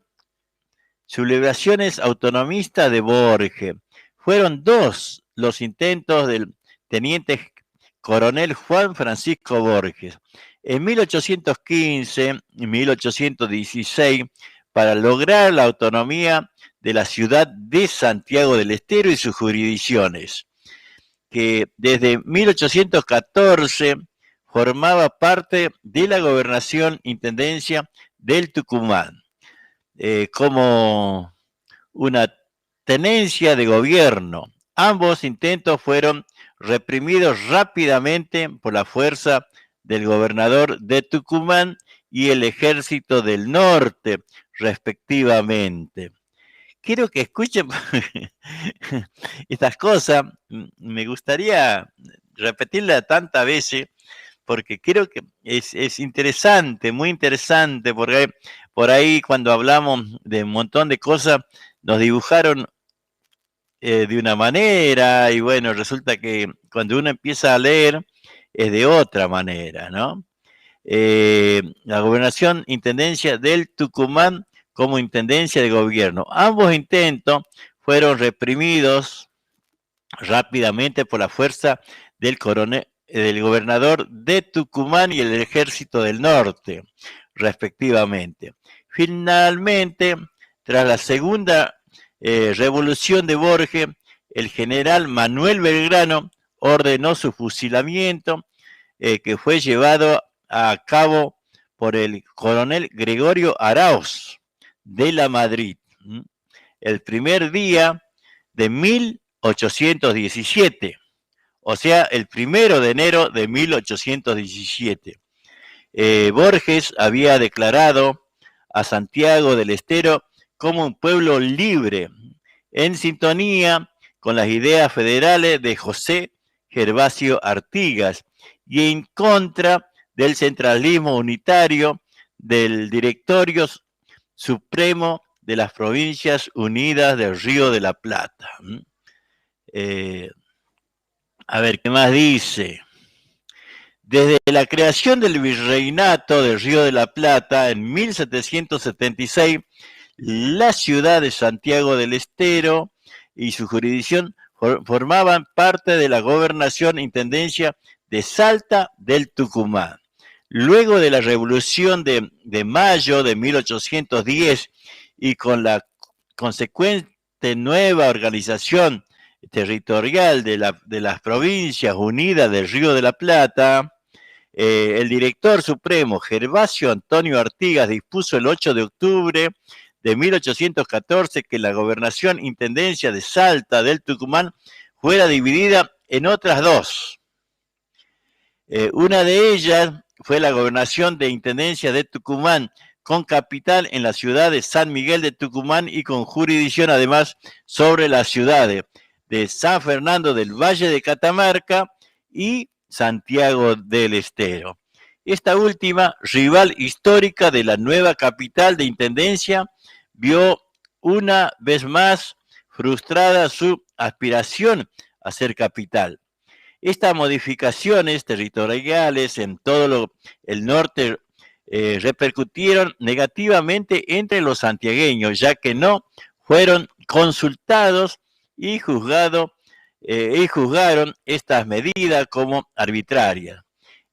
autonomistas de Borges. Fueron 2 los intentos del teniente coronel Juan Francisco Borges. En 1815 y 1816, para lograr la autonomía de la ciudad de Santiago del Estero y sus jurisdicciones, que desde 1814 formaba parte de la gobernación-intendencia del Tucumán, como una tenencia de gobierno. Ambos intentos fueron reprimidos rápidamente por la fuerza del gobernador de Tucumán y el ejército del norte, respectivamente. Quiero que escuchen estas cosas. Me gustaría repetirlas tantas veces porque creo que es interesante, muy interesante, porque por ahí cuando hablamos de un montón de cosas nos dibujaron de una manera y bueno, resulta que cuando uno empieza a leer es de otra manera, ¿no? La gobernación, intendencia del Tucumán como intendencia de gobierno. Ambos intentos fueron reprimidos rápidamente por la fuerza del gobernador de Tucumán y el ejército del norte, respectivamente. Finalmente, tras la segunda revolución de Borges, el general Manuel Belgrano ordenó su fusilamiento, que fue llevado a cabo por el coronel Gregorio Arauz de la Madrid, el primer día de 1817, o sea, el 1 de enero de 1817. Borges había declarado a Santiago del Estero como un pueblo libre, en sintonía con las ideas federales de José Gervasio Artigas y en contra del centralismo unitario del Directorio Supremo de las Provincias Unidas del Río de la Plata. A ver, ¿qué más dice? Desde la creación del Virreinato del Río de la Plata en 1776, la ciudad de Santiago del Estero y su jurisdicción formaban parte de la gobernación-intendencia de Salta del Tucumán. Luego de la Revolución de Mayo de 1810 y con la consecuente nueva organización territorial de las Provincias Unidas del Río de la Plata, el director supremo Gervasio Antonio Artigas dispuso el 8 de octubre de 1814 que la gobernación-intendencia de Salta del Tucumán fuera dividida en otras 2. Una de ellas fue la gobernación de Intendencia de Tucumán, con capital en la ciudad de San Miguel de Tucumán y con jurisdicción además sobre las ciudades de San Fernando del Valle de Catamarca y Santiago del Estero. Esta última, rival histórica de la nueva capital de Intendencia, vio una vez más frustrada su aspiración a ser capital. Estas modificaciones territoriales en todo el norte repercutieron negativamente entre los santiagueños, ya que no fueron consultados y juzgaron estas medidas como arbitrarias.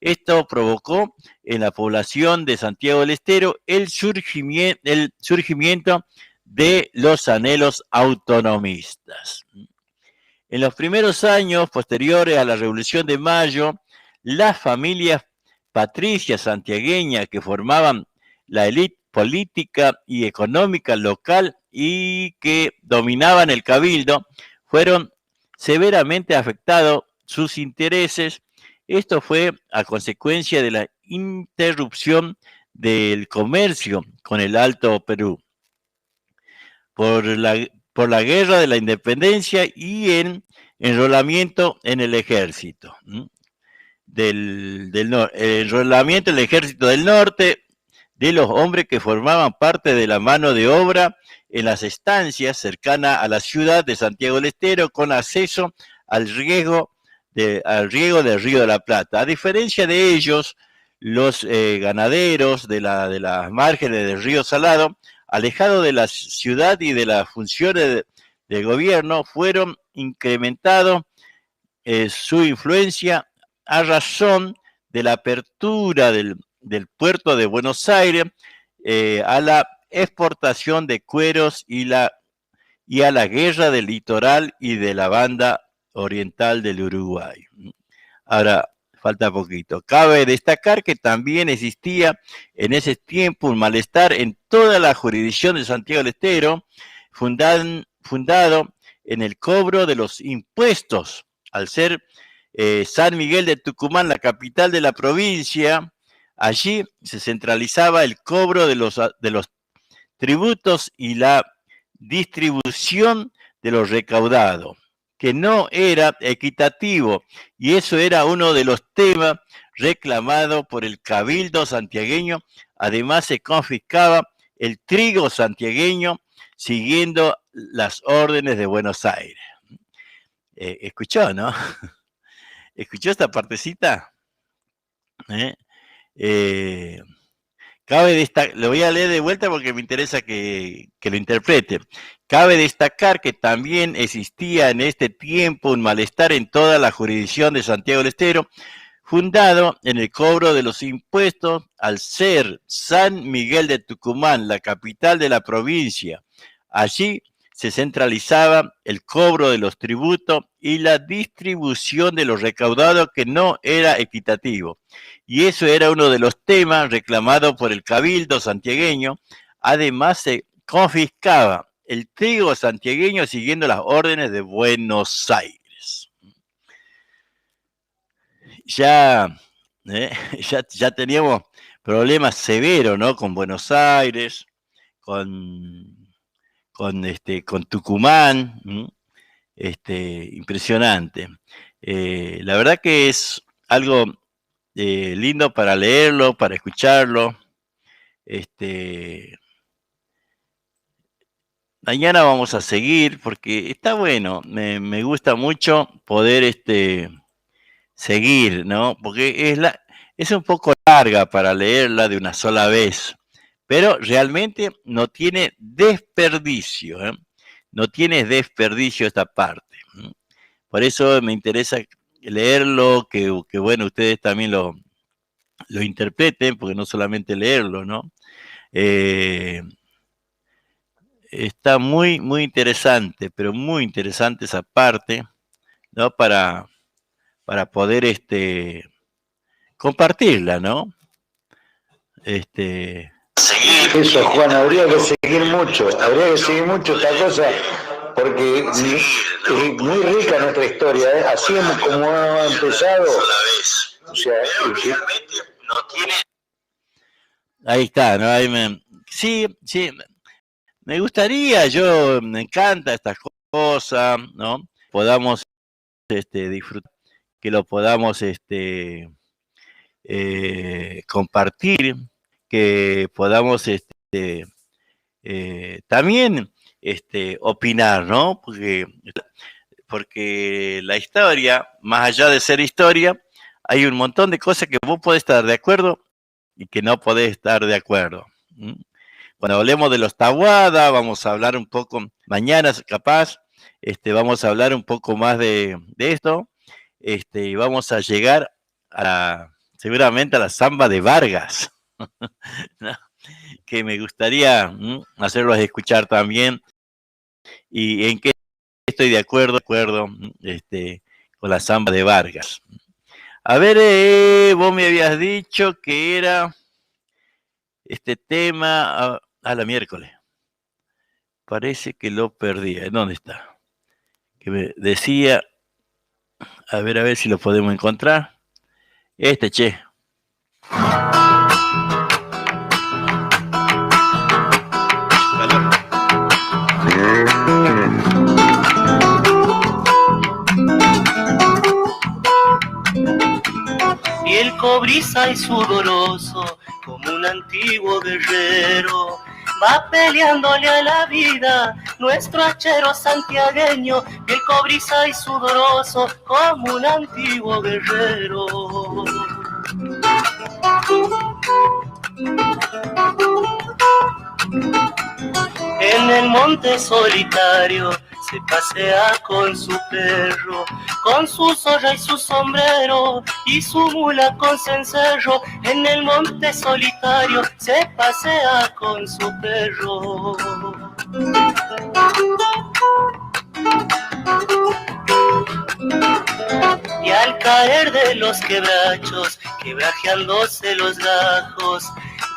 Esto provocó en la población de Santiago del Estero el surgimiento de los anhelos autonomistas. En los primeros años posteriores a la Revolución de Mayo, las familias patricias santiagueñas que formaban la élite política y económica local y que dominaban el cabildo, fueron severamente afectados sus intereses. Esto fue a consecuencia de la interrupción del comercio con el Alto Perú por la Guerra de la Independencia y en enrolamiento en el ejército el enrolamiento en el ejército del norte de los hombres que formaban parte de la mano de obra en las estancias cercanas a la ciudad de Santiago del Estero, con acceso al riego del Río de la Plata. A diferencia de ellos, los ganaderos de las márgenes del río Salado, alejados de la ciudad y de las funciones del gobierno, fueron incrementando su influencia a razón de la apertura del puerto de Buenos Aires a la exportación de cueros y a la guerra del litoral y de la banda oriental del Uruguay. Ahora, falta poquito. Cabe destacar que también existía en ese tiempo un malestar en toda la jurisdicción de Santiago del Estero, fundado en el cobro de los impuestos. Al ser San Miguel de Tucumán la capital de la provincia, allí se centralizaba el cobro de los tributos y la distribución de los recaudados, que no era equitativo, y eso era uno de los temas reclamados por el cabildo santiagueño. Además se confiscaba el trigo santiagueño siguiendo las órdenes de Buenos Aires. ¿Escuchó, no? ¿Escuchó esta partecita? Cabe destacar, lo voy a leer de vuelta porque me interesa que lo interprete. Cabe destacar que también existía en este tiempo un malestar en toda la jurisdicción de Santiago del Estero, fundado en el cobro de los impuestos. Al ser San Miguel de Tucumán la capital de la provincia, allí se centralizaba el cobro de los tributos y la distribución de los recaudados, que no era equitativo. Y eso era uno de los temas reclamados por el cabildo santiagueño. Además se confiscaba el trigo santiagueño siguiendo las órdenes de Buenos Aires. Ya teníamos problemas severos, ¿no? Con Buenos Aires, con Tucumán, impresionante. La verdad que es algo lindo para leerlo, para escucharlo. Mañana vamos a seguir porque está bueno, me gusta mucho poder seguir, ¿no? Porque es un poco larga para leerla de una sola vez, pero realmente no tiene desperdicio, no tiene desperdicio esta parte. Por eso me interesa leerlo, que bueno, ustedes también lo interpreten, porque no solamente leerlo, ¿no? Está muy, muy interesante, pero muy interesante esa parte, ¿no? Para poder compartirla, ¿no? Eso, Juan, habría que seguir mucho esta cosa, porque es muy rica nuestra historia, ¿eh? Así como ha empezado, O sea, realmente no tiene... Ahí está, ¿no? Sí, me gustaría, me encanta estas cosas, ¿no? Podamos disfrutar, que lo podamos compartir, que podamos también opinar, ¿no? Porque la historia, más allá de ser historia, hay un montón de cosas que vos podés estar de acuerdo y que no podés estar de acuerdo. Cuando hablemos de los Tahuada, vamos a hablar un poco, mañana capaz, vamos a hablar un poco más de esto, y vamos a llegar seguramente a la samba de Vargas, ¿no? Que me gustaría hacerlos escuchar también, y en qué estoy de acuerdo, con la samba de Vargas. A ver, vos me habías dicho que era este tema a la miércoles. Parece que lo perdí. ¿Dónde está? Que me decía, a ver si lo podemos encontrar. Che. Piel cobriza y sudoroso, como un antiguo guerrero, va peleándole a la vida nuestro hachero santiagueño. Piel cobriza y sudoroso, como un antiguo guerrero. En el monte solitario se pasea con su perro, con su zorra y su sombrero, y su mula con cencerro. En el monte solitario se pasea con su perro. Y al caer de los quebrachos, quebrajeándose los gajos,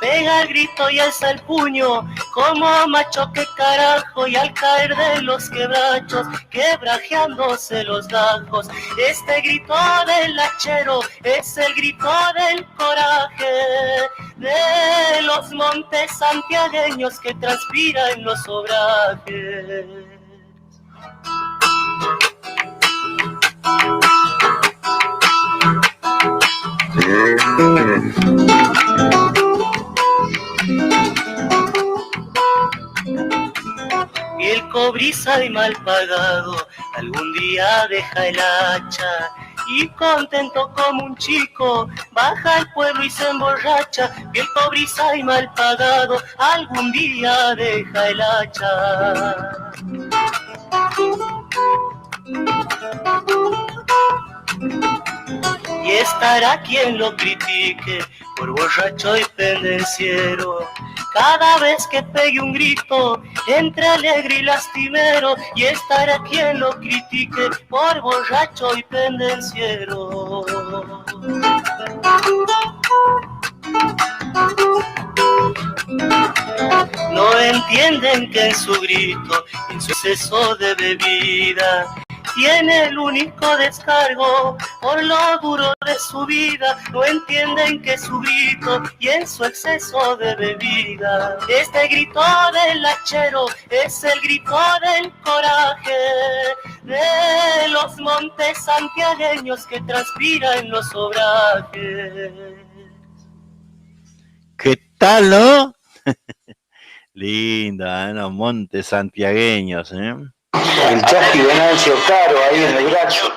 pega el grito y alza el puño, como macho que carajo. Y al caer de los quebrachos, quebrajeándose los gajos, este grito del hachero es el grito del coraje de los montes santiagueños que transpira en los obrajes. Y el cobriza y mal pagado algún día deja el hacha, y contento como un chico baja al pueblo y se emborracha. Y el cobriza y mal pagado algún día deja el hacha. Y estará quien lo critique por borracho y pendenciero, cada vez que pegue un grito entre alegre y lastimero. Y estará quien lo critique por borracho y pendenciero. No entienden que en su grito, en su exceso de bebida, tiene el único descargo por lo duro de su vida. No entienden que su grito y en su exceso de bebida, este grito del hachero es el grito del coraje de los montes santiagueños que transpira en los obrajes. ¿Qué tal, no? Linda, los montes santiagueños, el Chasqui Venancio Caro ahí en el Bracho.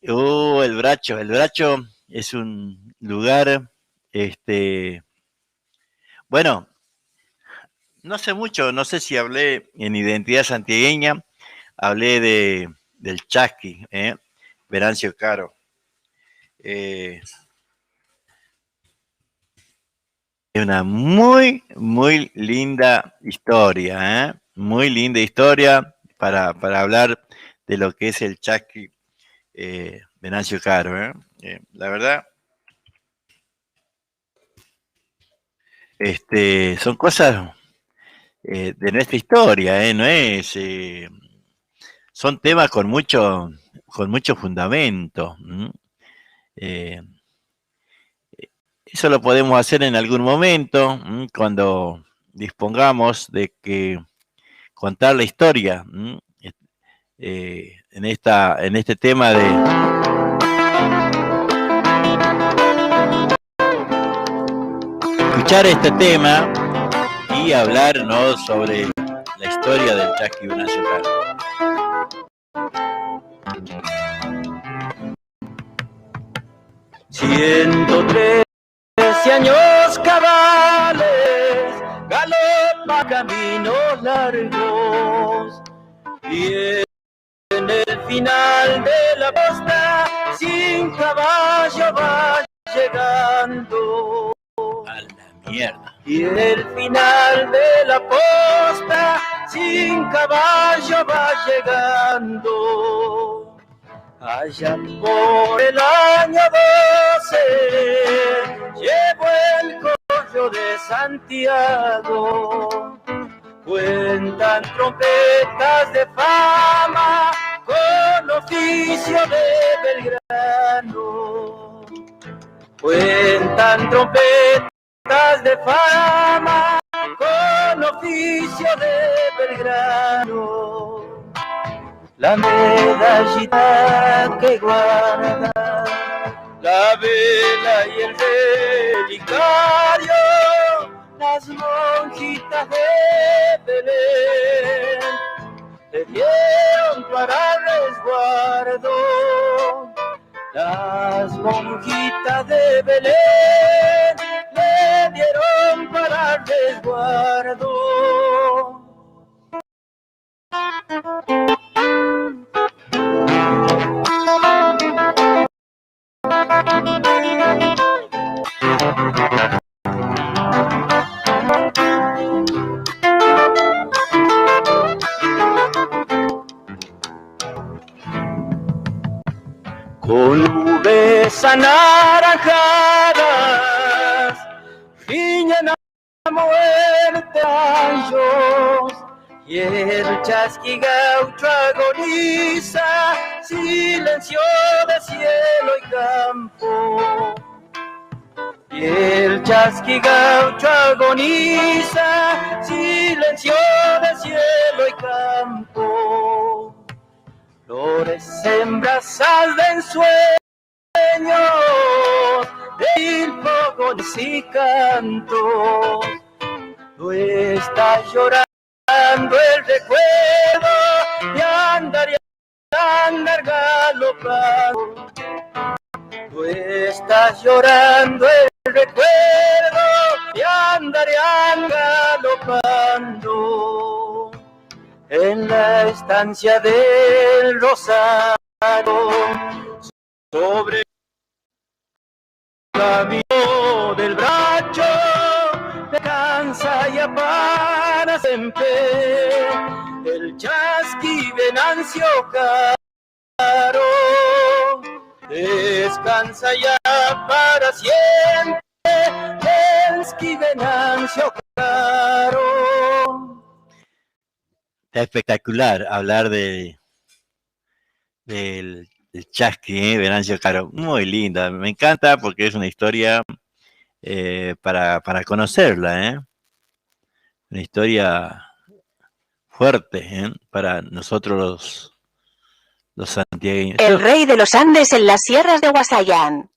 El Bracho es un lugar, bueno, no sé mucho, no sé si hablé en Identidad Santiagueña, hablé del Chasqui, Venancio Caro. Es una muy, muy linda historia, muy linda historia para hablar de lo que es el Chasqui Venancio Caro. La verdad, son cosas de nuestra historia, no es, son temas con mucho fundamento. Eh, Eso lo podemos hacer en algún momento, cuando dispongamos de que contar la historia, en este tema de escuchar este tema y hablar, ¿no?, sobre la historia del Chasqui Venancio Caro. 113 años cabales, galopa caminos largos, y en el final de la posta, sin caballo va llegando. A la mierda. Y en el final de la posta, sin caballo va llegando. Allá por el año 12, llevo el corro de Santiago. Cuentan trompetas de fama con oficio de Belgrano. Cuentan trompetas de fama con oficio de Belgrano. La medallita que guarda la vela y el relicario, las monjitas de Belén le dieron para resguardo. Las monjitas de Belén le dieron para resguardo. Con nubes anaranjadas, giñan a muerte anchos, y el chasqui gaucho agoniza, silencio de cielo y campo. Y el chasqui gaucho agoniza, silencio de cielo y campo. Flores embrazas de ensueños, de fogones y cantos. Tú estás llorando el recuerdo y andar galopando. Tú estás llorando el recuerdo y andar galopando. En la estancia del Rosario, sobre el camino del Bracho, descansa y apara siempre el chasqui Venancio Caro. Descansa ya para siempre el chasqui Venancio Caro. Está espectacular hablar del Chasqui, Venancio Caro. Muy linda, me encanta porque es una historia para conocerla, una historia fuerte para nosotros los santiagueños. El rey de los Andes en las sierras de Huasayán.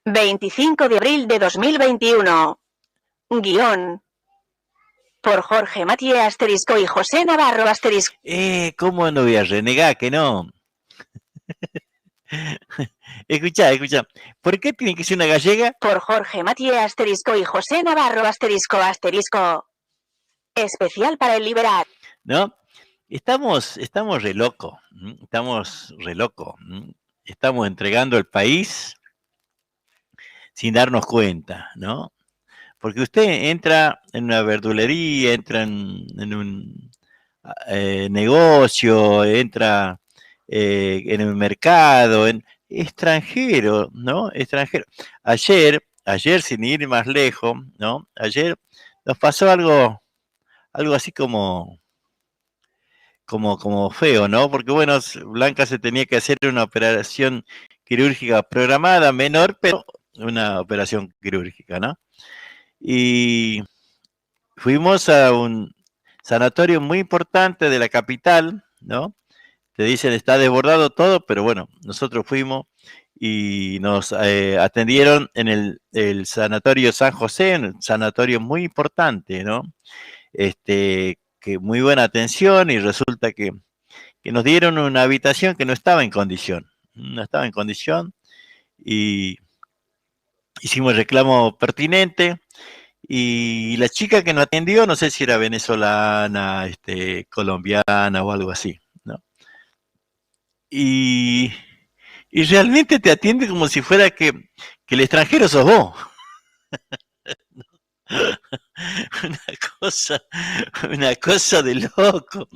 25 de abril de 2021. Guión. Por Jorge Mathieu asterisco y José Navarro asterisco. ¿Cómo no voy a renegar que no? Escucha. ¿Por qué tiene que ser una gallega? Por Jorge Mathieu asterisco y José Navarro asterisco asterisco. Especial para el Liberal. ¿No? Estamos re loco. Estamos entregando el país sin darnos cuenta, ¿no? Porque usted entra en una verdulería, entra en un negocio, entra en un mercado, en extranjero, ¿no? Extranjero. Ayer, sin ir más lejos, ¿no? Ayer nos pasó algo así como feo, ¿no? Porque, bueno, Blanca se tenía que hacer una operación quirúrgica programada, menor, pero una operación quirúrgica, ¿no? Y fuimos a un sanatorio muy importante de la capital, ¿no? Te dicen está desbordado todo, pero bueno, nosotros fuimos y nos atendieron en el sanatorio San José, un sanatorio muy importante, ¿no? Que muy buena atención y resulta que nos dieron una habitación que no estaba en condición, no estaba en condición y hicimos reclamo pertinente y la chica que nos atendió, no sé si era venezolana, colombiana o algo así, ¿no? Y, y realmente te atiende como si fuera que el extranjero sos vos. Una cosa, una cosa de loco.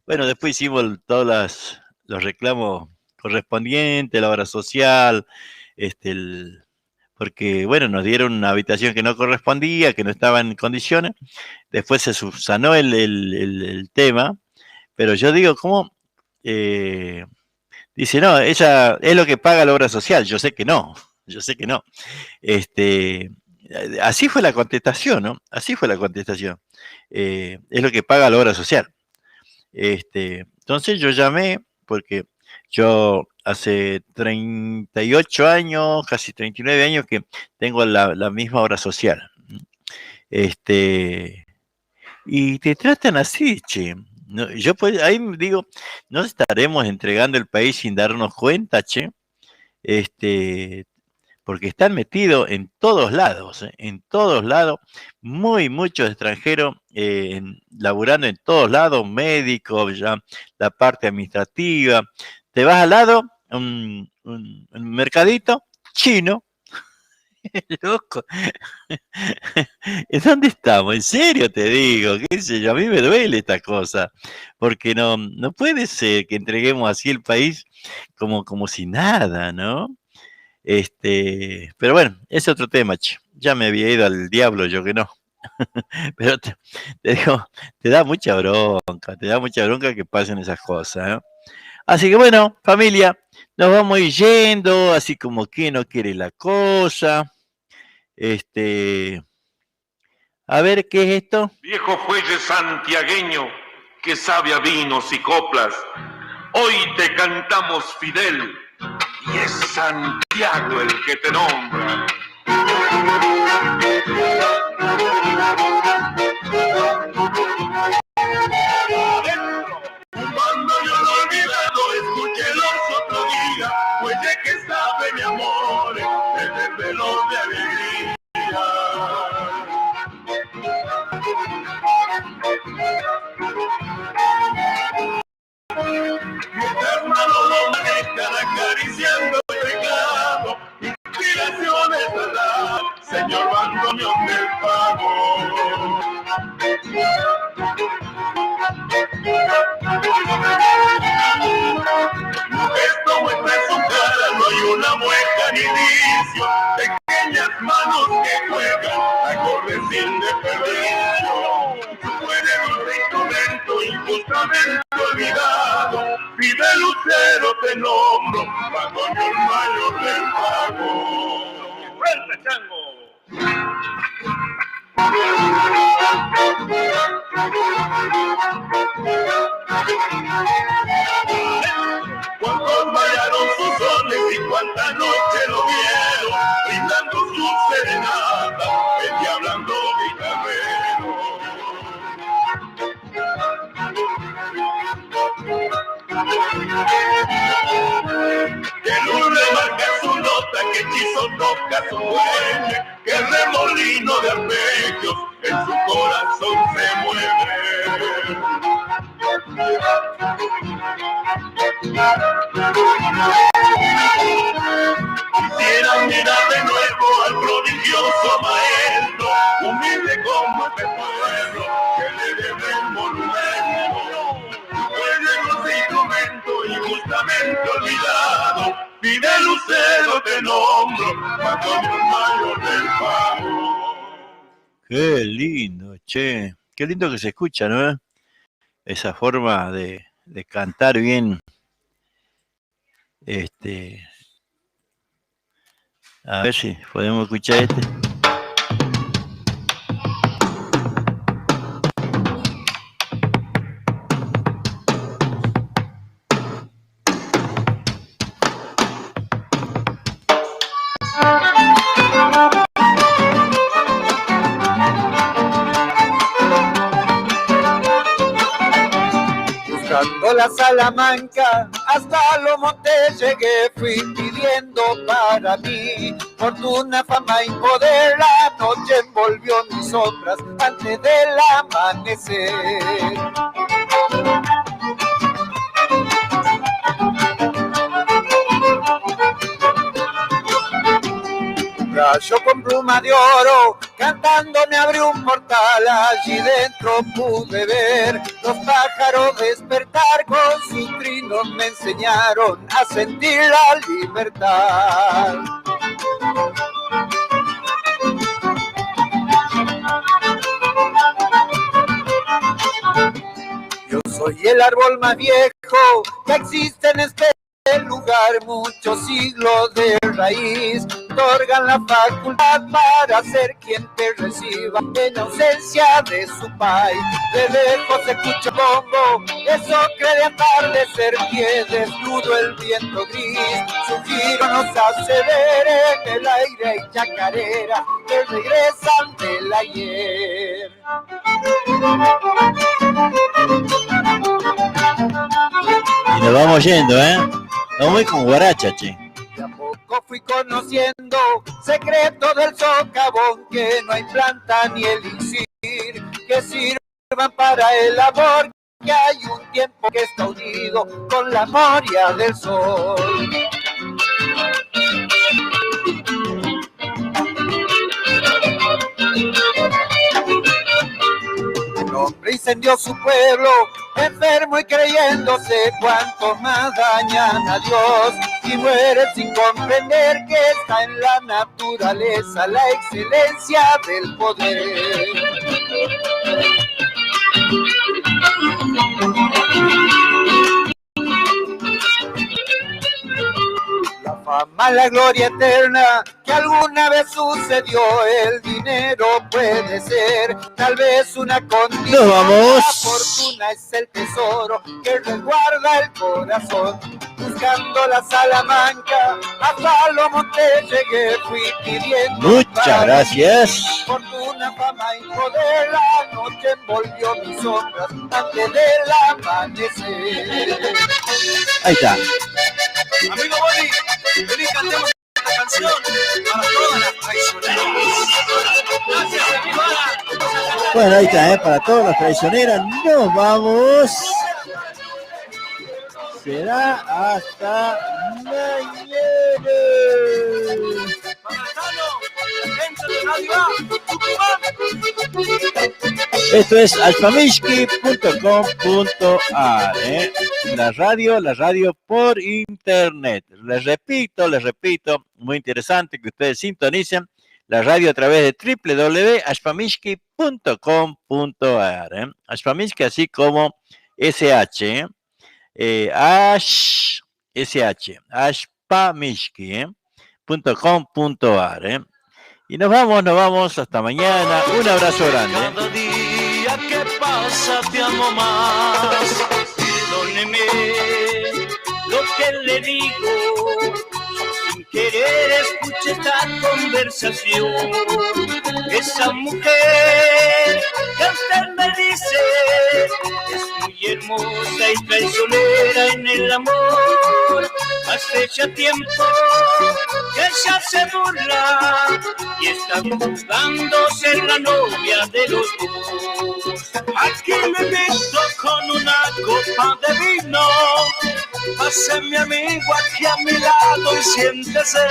Bueno, después hicimos todos los reclamos correspondientes, la obra social, porque, bueno, nos dieron una habitación que no correspondía, que no estaba en condiciones. Después se subsanó el tema, pero yo digo, ¿cómo? Dice, no, ella es lo que paga la obra social. Yo sé que no, yo sé que no. Así fue la contestación, ¿no? Así fue la contestación. Es lo que paga la obra social. Entonces yo llamé, porque yo hace 38 años, casi 39 años que tengo la misma obra social. Y te tratan así, che. No, yo pues, ahí digo, no estaremos entregando el país sin darnos cuenta, che. Porque están metidos en todos lados, en todos lados, muchos extranjeros laburando en todos lados, médicos, ya la parte administrativa. Te vas al lado, un mercadito chino, loco. ¿En dónde estamos? En serio te digo, qué sé yo, a mí me duele esta cosa, porque no puede ser que entreguemos así el país como si nada, ¿no? Pero bueno, es otro tema, che. Ya me había ido al diablo, yo que no. Pero te digo, te da mucha bronca que pasen esas cosas, ¿no? Así que bueno, familia, nos vamos a ir yendo, así como que no quiere la cosa. A ver, ¿qué es esto? Viejo fuelle santiagueño que sabe a vinos y coplas, hoy te cantamos Fidel y es Santiago el que te nombra. Un bando yo lo he olvidado, escúchelos otro día, fuelle que sabe mi amor, desde velos de alegría. Mi hermano lo manejan acariciando el pecado, inspiraciones a dar, señor bandoneón del pago. Esto muestra en su cara, no hay una mueca ni vicio, pequeñas manos que juegan acordes sin desperdicio. Puede un instrumento injustamente olvidado, Fidel Lucero te nombro, Antonio el mayor del pago. ¡Fuerte, chango! Cuántos bailaron sus sones y cuántas noches lo vieron, brindando su serenata, el diablando guitarrero. Que luz remarca su nota, que hechizo toca su dueño, que el remolino de arpegios en su corazón se mueve. Quisiera mirar de nuevo al prodigioso maestro, humilde como este pueblo, que le debe el monumento. Puede los instrumentos injustamente olvidado, Fidel Lucero te nombro, Antonio mayor del pago. Qué lindo, che. Qué lindo que se escucha, ¿no? Esa forma de cantar bien A ver si podemos escuchar este. Buscando la Salamanca, hasta los montes llegué, fui pidiendo para mí fortuna, fama y poder. La noche envolvió mis sombras antes del amanecer. Rayo con pluma de oro, cantando me abrió un portal, allí dentro pude ver los pájaros despertar, con sus trinos me enseñaron a sentir la libertad. Yo soy el árbol más viejo que existe en este lugar, muchos siglos de raíz otorgan la facultad para ser quien te reciba en ausencia de su país. De lejos se escucha bombo, eso cree atardecer, pie desnudo el viento gris, su giro nos hace ver en el aire y chacareras que regresan del ayer. Y nos vamos yendo, Vamos muy con guaracha, che. De a poco fui conociendo secretos del socavón, que no hay planta ni elixir que sirvan para el amor, que hay un tiempo que está unido con la moria del sol. El hombre incendió su pueblo, enfermo y creyéndose cuanto más dañan a Dios, y muere sin comprender que está en la naturaleza la excelencia del poder. La fama, la gloria eterna que alguna vez sucedió, el dinero puede ser tal vez una condición. Nos vamos. La fortuna es el tesoro que resguarda el corazón. Buscando la Salamanca, hasta los montes llegué, fui pidiendo. Muchas gracias. Fortuna, fama y poder, la noche envolvió mis sombras antes del amanecer. Ahí está. Amigo Boni, vení, cantemos esta canción para todas las traicioneras. Gracias, amigo Ana. Bueno, ahí está, para todas las traicioneras. Nos vamos. Será hasta mañana. Esto es alfamishki.com.ar, la radio por internet. Les repito, muy interesante que ustedes sintonicen la radio a través de www.alfamishki.com.ar, Alfamishki así como SH, ashpamishki.com.ar, y nos vamos hasta mañana. Un abrazo grande. Cada día que pasa te amo más. Perdóneme lo que le digo. Sin querer escuché esta conversación. Esa mujer que usted me dice es muy hermosa y traicionera en el amor. Hace ya tiempo que ella se burla y está buscándose la novia de los dos. Aquí me meto con una copa de vino. Pase mi amigo aquí a mi lado y siéntese.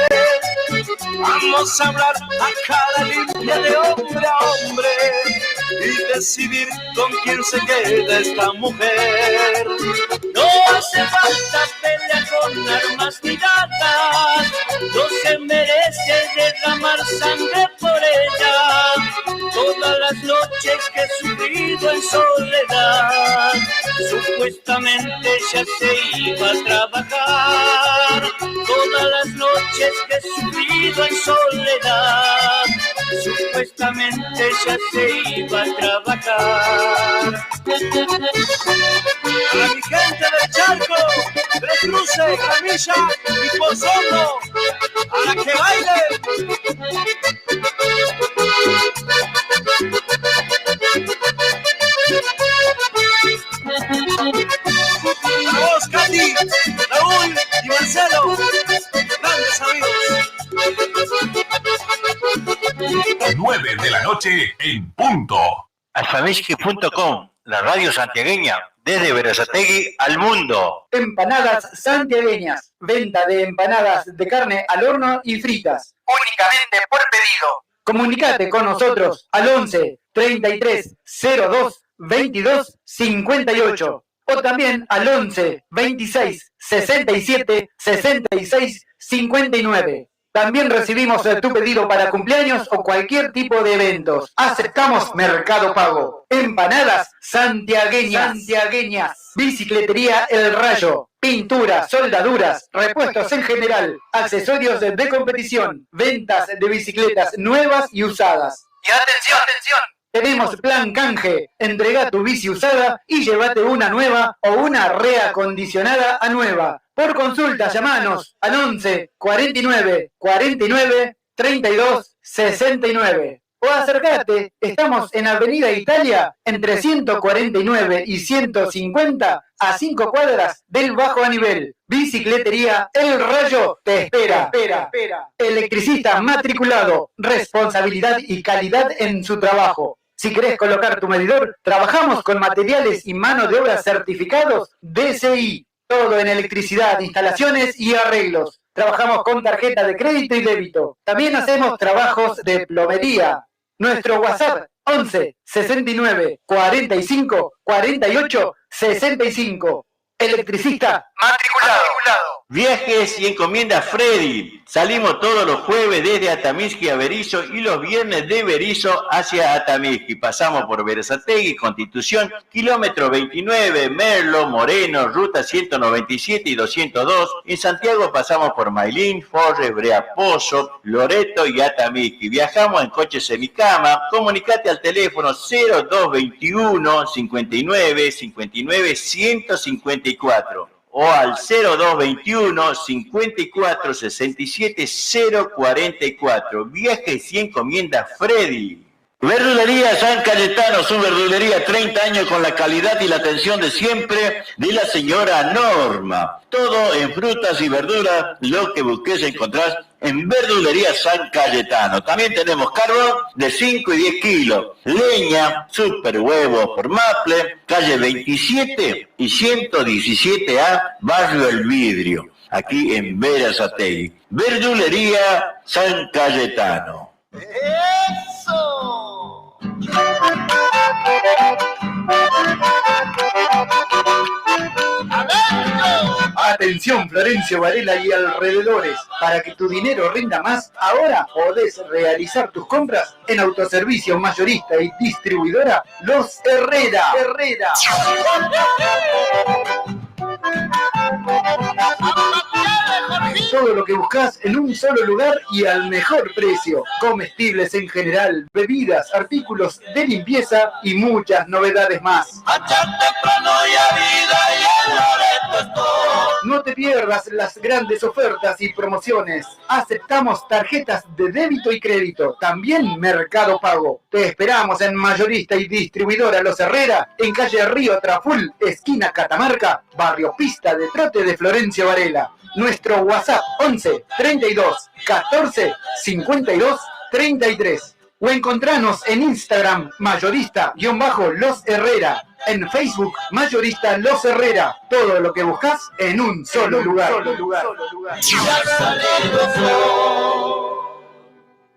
Vamos a hablar a cara limpia de hombre a hombre y decidir con quién se queda esta mujer. No hace falta pelear con armas ni dagas, no se merece derramar sangre por ella. Todas las noches que he sufrido en soledad, supuesta Supuestamente ella se iba a trabajar todas las noches que he sufrido en soledad. Supuestamente ella se iba a trabajar. A mi gente del Charco, Tres Cruces, Gramilla y Pozondo, a la que baile. A vos, Katy, Raúl y Marcelo, grandes amigos. 9 de la noche en punto. Alfamishki.com, la radio santiagueña, desde Berazategui al mundo. Empanadas santiagueñas. Venta de empanadas de carne al horno y fritas. Únicamente por pedido. Comunicate con nosotros al 11 33 02 22 58 o también al 11 26 67 66 59. También recibimos tu pedido para cumpleaños o cualquier tipo de eventos. Aceptamos Mercado Pago. Empanadas santiagueñas. Bicicletería El Rayo. Pintura, soldaduras, repuestos en general, accesorios de competición, ventas de bicicletas nuevas y usadas. Y atención, atención. Tenemos plan canje. Entrega tu bici usada y llévate una nueva o una reacondicionada a nueva. Por consulta, llamanos al 11 49 49 32 69. O acércate, estamos en Avenida Italia, entre 149 y 150, a 5 cuadras del Bajo a Nivel. Bicicletería El Rayo te espera. Electricista matriculado, responsabilidad y calidad en su trabajo. Si querés colocar tu medidor, trabajamos con materiales y mano de obra certificados DCI. Todo en electricidad, instalaciones y arreglos. Trabajamos con tarjeta de crédito y débito. También hacemos trabajos de plomería. Nuestro WhatsApp 11 69 45 48 65. Electricista matriculado. Viajes y encomiendas Freddy. Salimos todos los jueves desde Atamisqui a Berisso y los viernes de Berisso hacia Atamisqui. Pasamos por Berazategui, Constitución, kilómetro 29, Merlo, Moreno, ruta 197 y 202. En Santiago pasamos por Mailín, Forres, Breaposo, Loreto y Atamisqui. Viajamos en coche semicama. Comunicate al teléfono 0221 59 59 154. O al 0221 54 67 044. Viajes y encomiendas Freddy. Verdulería San Cayetano, su verdulería 30 años con la calidad y la atención de siempre de la señora Norma. Todo en frutas y verduras, lo que busques encontrar en Verdulería San Cayetano. También tenemos carbón de 5 y 10 kilos, leña, super huevos por Maple, calle 27 y 117A, Barrio El Vidrio, aquí en Berazategui. Verdulería San Cayetano. ¡Eso! Atención Florencio Varela y alrededores, para que tu dinero rinda más, ahora podés realizar tus compras en autoservicio mayorista y distribuidora Los Herrera. Todo lo que buscas en un solo lugar y al mejor precio. Comestibles en general, bebidas, artículos de limpieza y muchas novedades más. No te pierdas las grandes ofertas y promociones. Aceptamos tarjetas de débito y crédito. También Mercado Pago. Te esperamos en mayorista y distribuidora Los Herrera, en calle Río Traful, esquina Catamarca, barrio Pista de Trote de Florencio Varela. Nuestro WhatsApp 11 32 14 52 33. O encontranos en Instagram mayorista-Los Herrera. En Facebook mayorista Los Herrera. Todo lo que buscas en un solo lugar.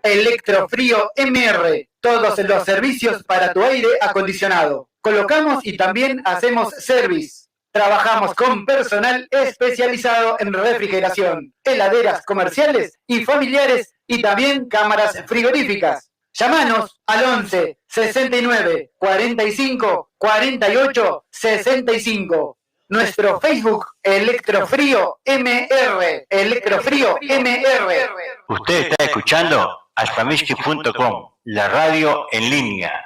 Electrofrío MR. Todos los servicios para tu aire acondicionado. Colocamos y también hacemos service. Trabajamos con personal especializado en refrigeración, heladeras comerciales y familiares y también cámaras frigoríficas. Llámanos al 11 69 45 48 65 Nuestro Facebook, Electrofrío MR. Electrofrío MR. Usted está escuchando alfamishki.com, la radio en línea.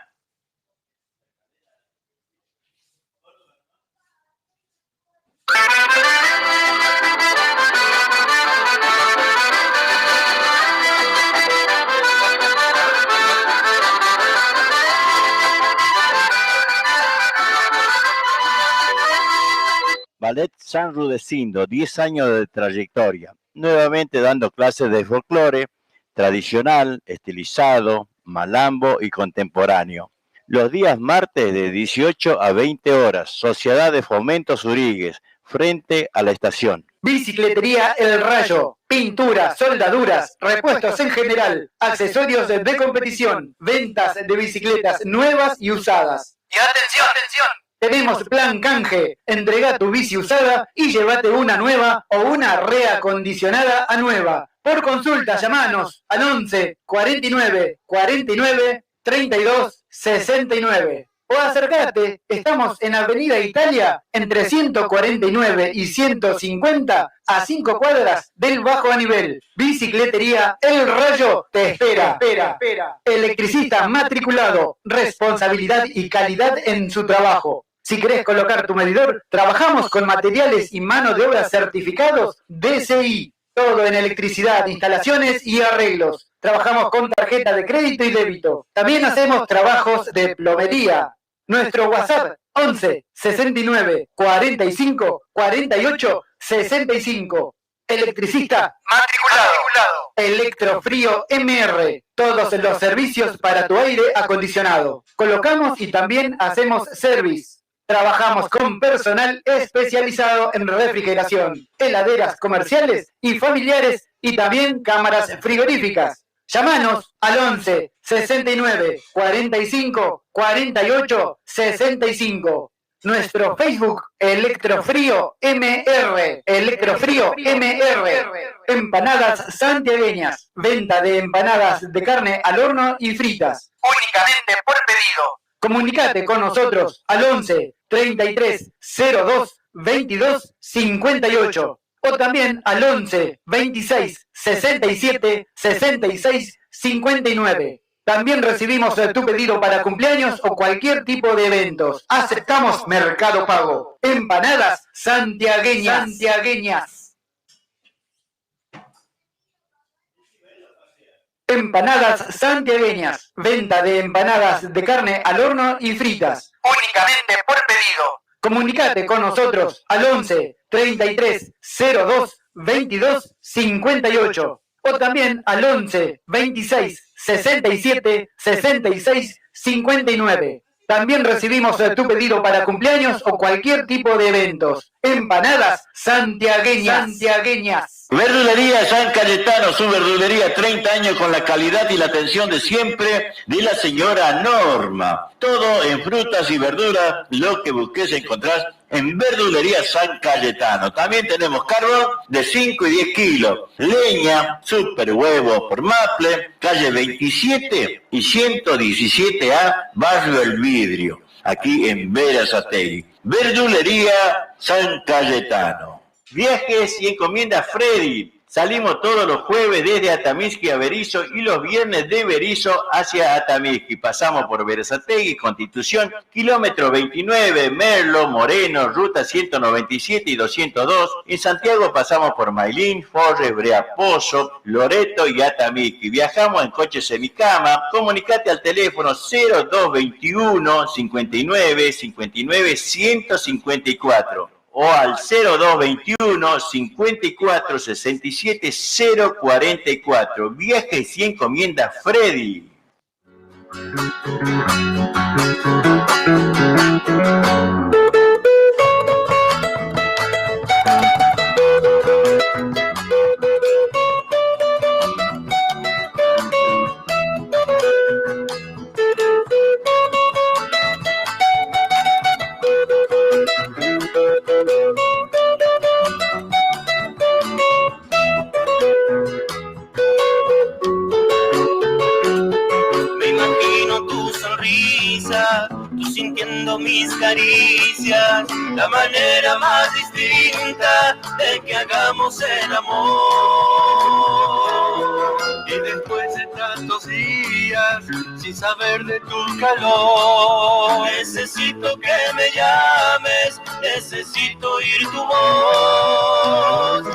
Ballet San Rudecindo, 10 años de trayectoria, nuevamente dando clases de folclore tradicional, estilizado, malambo y contemporáneo. Los días martes de 18 a 20 horas, Sociedad de Fomento Zurigues, frente a la estación. Bicicletería El Rayo, pintura, soldaduras, repuestos en general, accesorios de competición, ventas de bicicletas nuevas y usadas. Y atención, atención. Tenemos plan canje, entrega tu bici usada y llévate una nueva o una reacondicionada a nueva. Por consulta, llamanos al 11 49 49 32 69. O acércate, estamos en Avenida Italia, entre 149 y 150, a 5 cuadras del Bajo a Nivel. Bicicletería El Rayo te espera. Electricista matriculado, responsabilidad y calidad en su trabajo. Si querés colocar tu medidor, trabajamos con materiales y mano de obra certificados DCI. Todo en electricidad, instalaciones y arreglos. Trabajamos con tarjeta de crédito y débito. También hacemos trabajos de plomería. Nuestro WhatsApp 11 69 45 48 65. Electricista matriculado. Electrofrío MR. Todos los servicios para tu aire acondicionado. Colocamos y también hacemos service. Trabajamos con personal especializado en refrigeración, heladeras comerciales y familiares y también cámaras frigoríficas. Llámanos al 11 69 45 48 65. Nuestro Facebook, Electrofrío MR. Electrofrío MR. Empanadas santiagueñas. Venta de empanadas de carne al horno y fritas. Únicamente por pedido. Comunicate con nosotros al 11 33 02 22 58 o también al 11 26 67 66 59. También recibimos tu pedido para cumpleaños o cualquier tipo de eventos. Aceptamos Mercado Pago. Empanadas santiagueñas. Empanadas santiagueñas. Venta de empanadas de carne al horno y fritas. Únicamente por pedido. Comunicate con nosotros al 11 33 02 22 58 o también al 11 26 67 66 59. También recibimos tu pedido para cumpleaños o cualquier tipo de eventos. Empanadas santiagueñas. Verdulería San Cayetano, su verdulería, 30 años con la calidad y la atención de siempre de la señora Norma. Todo en frutas y verduras, lo que busques encontrar en Verdulería San Cayetano. También tenemos carbón de 5 y 10 kilos, leña, super huevo por Maple, calle 27 y 117A, Barrio El Vidrio, aquí en Berazategui. Verdulería San Cayetano. Viajes y encomiendas Freddy. Salimos todos los jueves desde Atamisqui a Berisso y los viernes de Berisso hacia Atamisqui. Pasamos por Berazategui, Constitución, kilómetro 29, Merlo, Moreno, ruta 197 y 202. En Santiago pasamos por Mailín, Forres, Breaposo, Loreto y Atamisqui. Viajamos en coche semicama. Comunicate al teléfono 0221 59 59 154. O al 0221 54 67 044. Viajes y encomiendas Freddy. Tú sintiendo buscando mis caricias, la manera más distinta de que hagamos el amor. Y después de tantos días sin saber de tu calor, necesito que me llames, necesito oír tu voz.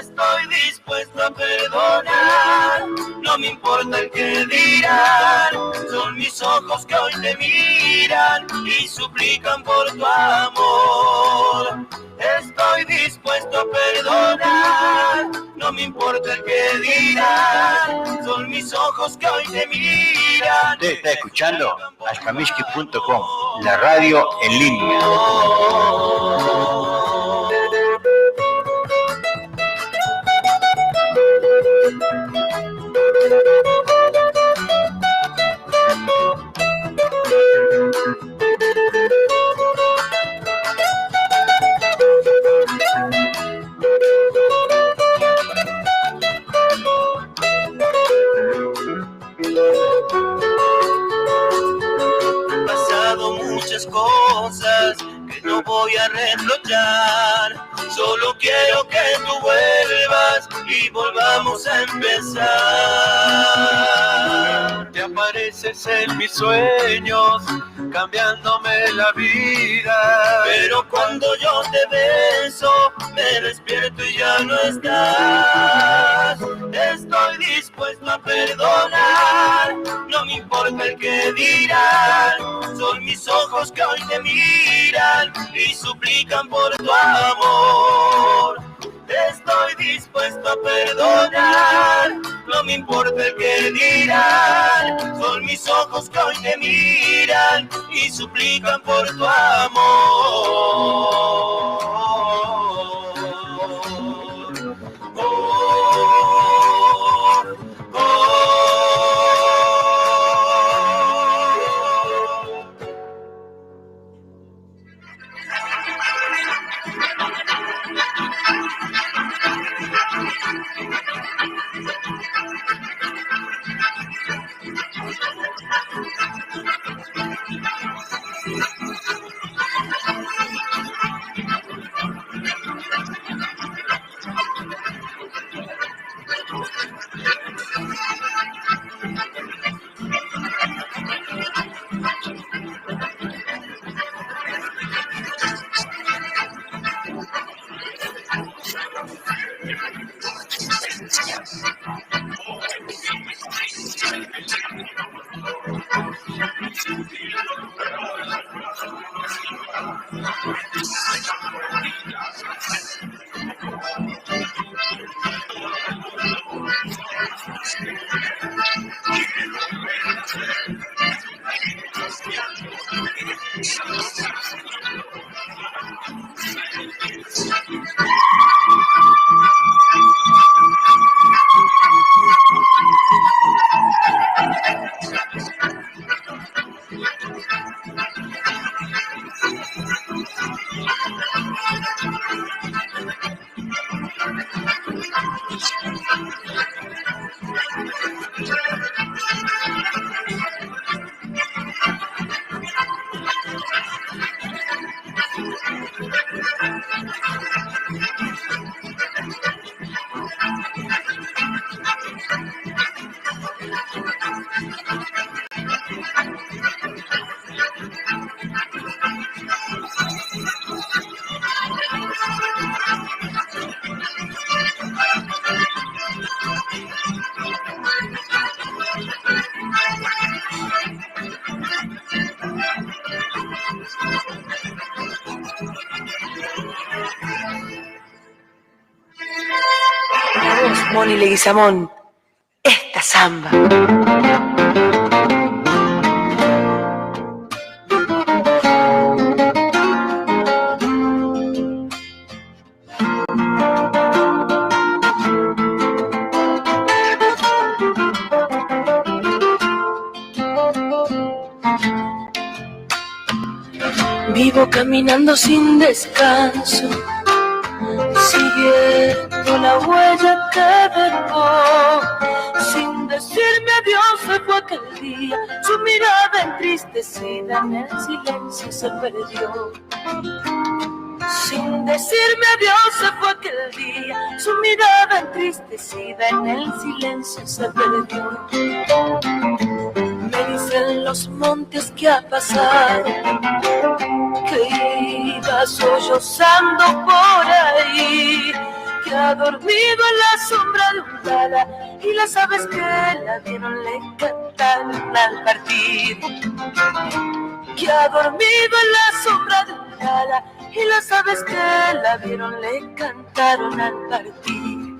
Estoy dispuesto a perdonar, no me importa el que dirán. Son mis ojos que hoy te miran y suplican por tu amor. Estoy dispuesto a perdonar, no me importa el que dirán. Son mis ojos que hoy te miran. Usted está escuchando alfamisky.com, la radio en línea. Han pasado muchas cosas que no voy a reprochar. Solo quiero que tú vuelvas y volvamos a empezar. Te apareces en mis sueños, cambiándome la vida. Pero cuando yo te beso, me despierto y ya no estás. Estoy dispuesto a perdonar, no me importa el que dirán. Son mis ojos que hoy te miran y suplican por tu amor. Estoy dispuesto a perdonar, no me importa el que dirán. Son mis ojos que hoy te miran y suplican por tu amor. Moni Leguizamón, esta samba. Vivo caminando sin descanso, siguiendo la huella que dejó. Sin decirme adiós se fue aquel día, su mirada en triste entristecida en el silencio se perdió. Sin decirme adiós se fue aquel día, su mirada entristecida en el silencio se perdió. Me dicen los montes que ha pasado, que iba sollozando por ahí, que ha dormido en la sombra de un tala y las aves que la vieron le cantaron al partir. Que ha dormido en la sombra de un tala y las aves que la vieron le cantaron al partir.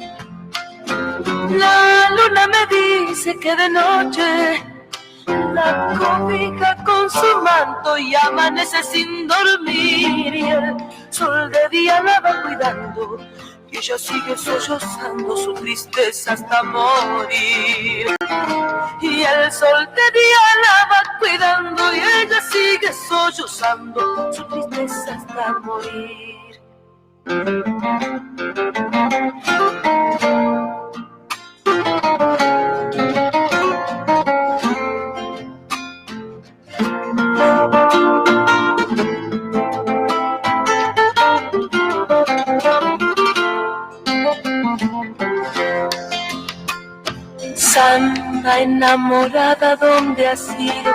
La luna me dice que de noche la cobija con su manto y amanece sin dormir, y el sol de día la va cuidando y ella sigue sollozando su tristeza hasta morir. Y el sol de día la va cuidando y ella sigue sollozando su tristeza hasta morir. Samba enamorada, ¿dónde has ido?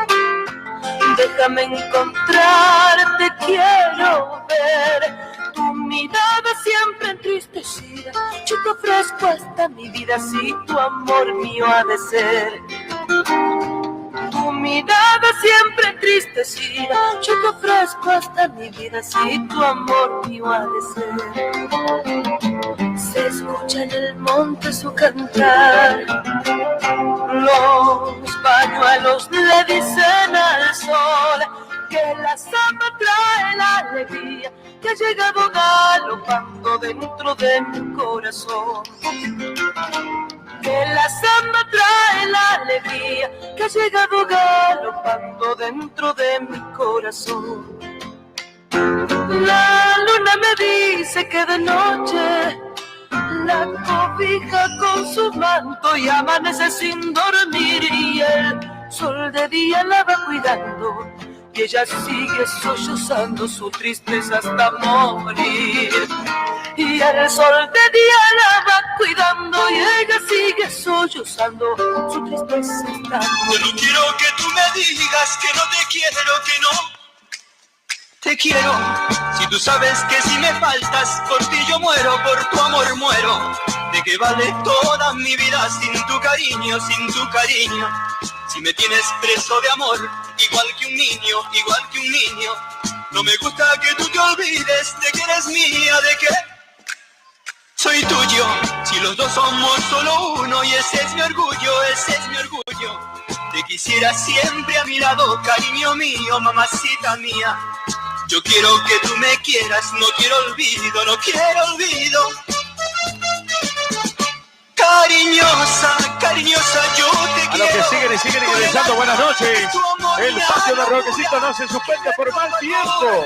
Déjame encontrarte, quiero ver tu mirada siempre entristecida. Yo te ofrezco hasta mi vida si tu amor mío ha de ser. Tu mirada siempre entristecida, yo te ofrezco hasta mi vida si tu amor mío ha de ser. Se escucha en el monte su cantar, los pañuelos le dicen al sol que la samba trae la alegría que ha llegado galopando dentro de mi corazón. Que la samba trae la alegría que ha llegado galopando dentro de mi corazón. La luna me dice que de noche la cobija con su manto y amanece sin dormir, y el sol de día la va cuidando y ella sigue sollozando su tristeza hasta morir. Y el sol de día la va cuidando y ella sigue sollozando su tristeza hasta morir. Yo no quiero que tú me digas que no te quiero, que no te quiero. Si tú sabes que si me faltas, por ti yo muero, por tu amor muero. ¿De qué vale toda mi vida sin tu cariño, sin tu cariño? Si me tienes preso de amor, igual que un niño, igual que un niño. No me gusta que tú te olvides de que eres mía, de que soy tuyo. Si los dos somos solo uno y ese es mi orgullo, ese es mi orgullo. Te quisiera siempre a mi lado, cariño mío, mamacita mía. Yo quiero que tú me quieras, no quiero olvido, no quiero olvido. Cariñosa, cariñosa, yo te quiero. A los que siguen y siguen ingresando, buenas noches. El patio de Roquecito no se suspende por mal tiempo.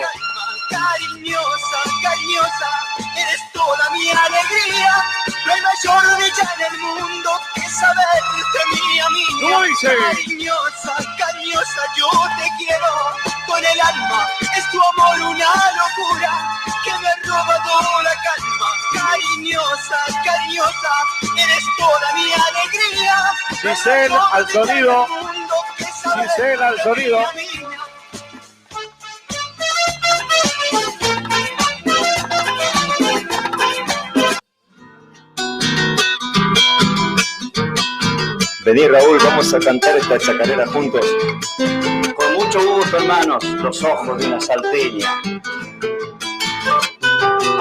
Cariñosa, cariñosa, eres toda mi alegría. No hay mayor dicha en el mundo que saberte mía, mía. Cariñosa, cariñosa, yo te quiero con el alma. Es tu amor una locura que me ha robado la calma. Cariñosa, cariñosa, eres toda mi alegría. Giselle al sonido. Giselle al sonido. Vení, Raúl, vamos a cantar esta chacarera juntos. Con mucho gusto, hermanos. Los ojos de una salteña.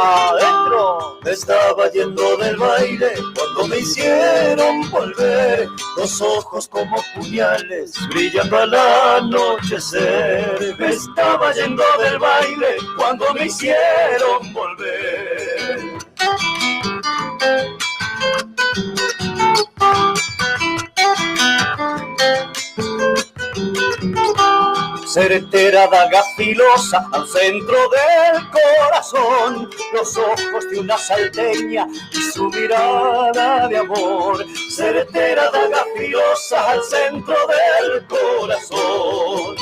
Adentro estaba yendo del baile cuando me hicieron volver, los ojos como puñales brillando al anochecer. Me estaba yendo del baile cuando me hicieron volver. Certera daga filosa al centro del corazón, los ojos de una salteña y su mirada de amor. Certera daga filosa al centro del corazón.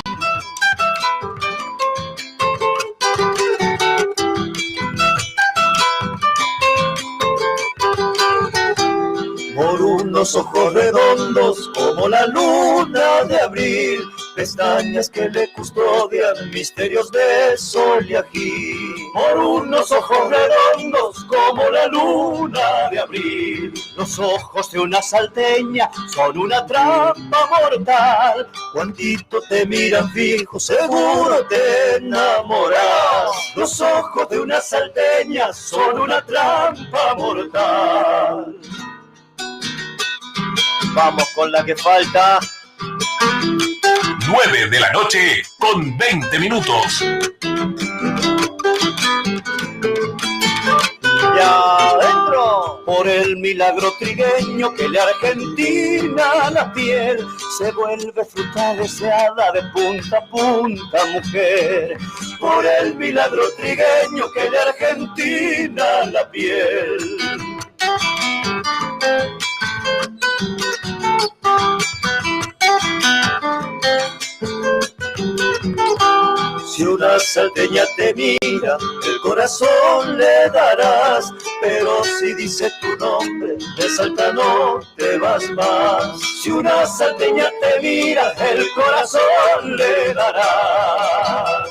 por unos ojos redondos como la luna de abril, pestañas que le custodian misterios de sol y ají. Por unos ojos redondos como la luna de abril, los ojos de una salteña son una trampa mortal. Cuantito te miran fijo, seguro te enamoras. Los ojos de una salteña son una trampa mortal. Vamos con la que falta. 9 de la noche con 20 minutos. Ya adentro, por el milagro trigueño que le Argentina la piel se vuelve fruta deseada de punta a punta, mujer. Por el milagro trigueño que le Argentina la piel. Si una salteña te mira, el corazón le darás, pero si dice tu nombre, de Salta no te vas más. Si una salteña te mira, el corazón le darás.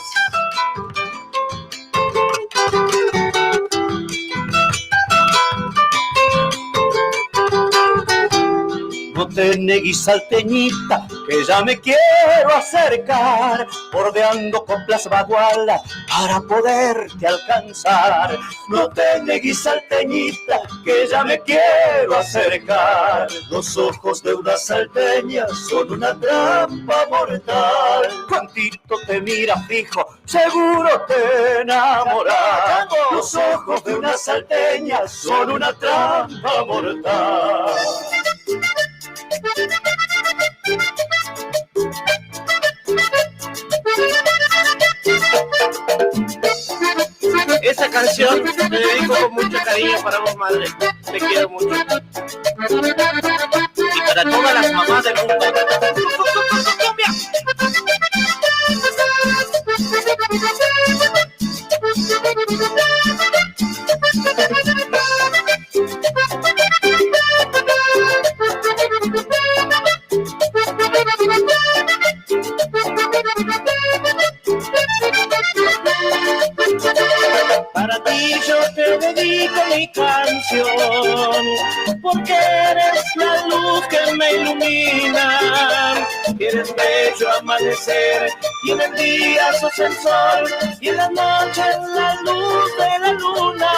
No te negues, salteñita, que ya me quiero acercar, bordeando coplas bagualas para poderte alcanzar. No te negues, salteñita, que ya me quiero acercar. Los ojos de una salteña son una trampa mortal. Cuantito te mira fijo, seguro te enamoras. Los ojos de una salteña son una trampa mortal. Esta canción me dedico con mucho cariño para vos, madre. Te quiero mucho. Y para todas las mamás del mundo. Para ti yo te dedico mi canción, porque eres la luz que me ilumina. Eres bello amanecer y en el día sos el sol y en las noches la luz de la luna.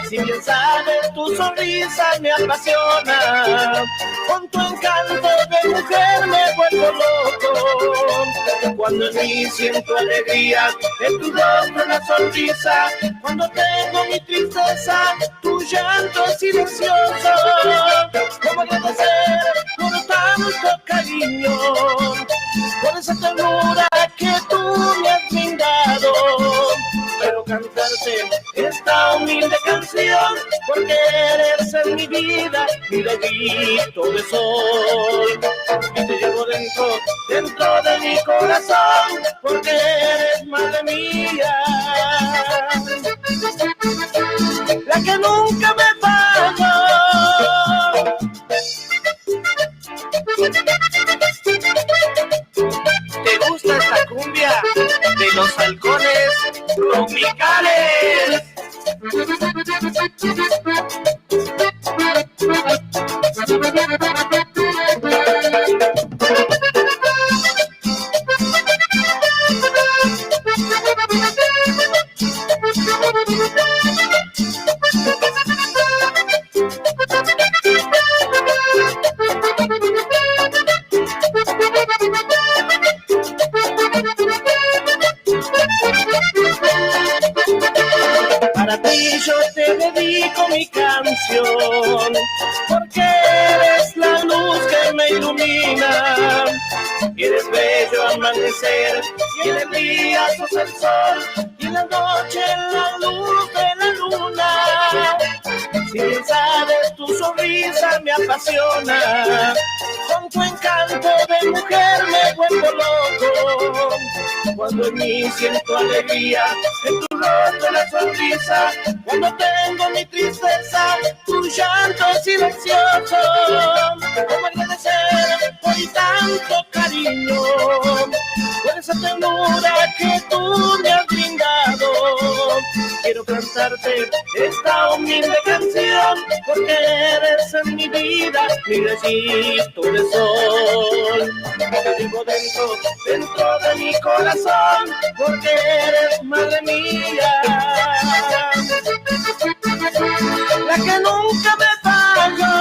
Si bien sabes, tu sonrisa me apasiona, con tu encanto de mujer me vuelvo loco. Cuando en mí siento alegría, en tu rostro una sonrisa. Cuando tengo mi tristeza, tu llanto es silencioso. ¿Cómo agradecer por tanto cariño, por esa ternura que tú me has brindado? Quiero cantarte esta humilde canción, porque eres en mi vida mi rayito de sol. Y te llevo dentro de mi corazón, porque eres madre mía, la que nunca me falló. ¿Te gusta esta cumbia de los halcones tropicales? Para ti yo te dedico mi canción, porque eres la luz que me ilumina. Eres bello amanecer y en el día sos el sol y en la noche la luz de la luna. Si bien sabes, tu sonrisa me apasiona, con tu encanto de mujer me vuelvo loco. Cuando en mí siento alegría, en tu rostro la sonrisa. Cuando tengo mi tristeza, tu llanto silencioso. Como agradecer por tanto cariño, por esa ternura que tú me has brindado. Quiero cantarte esta humilde canción, porque eres en mi vida mi rayito de sol. Te digo dentro de mi corazón, porque eres madre mía, la que nunca me falló.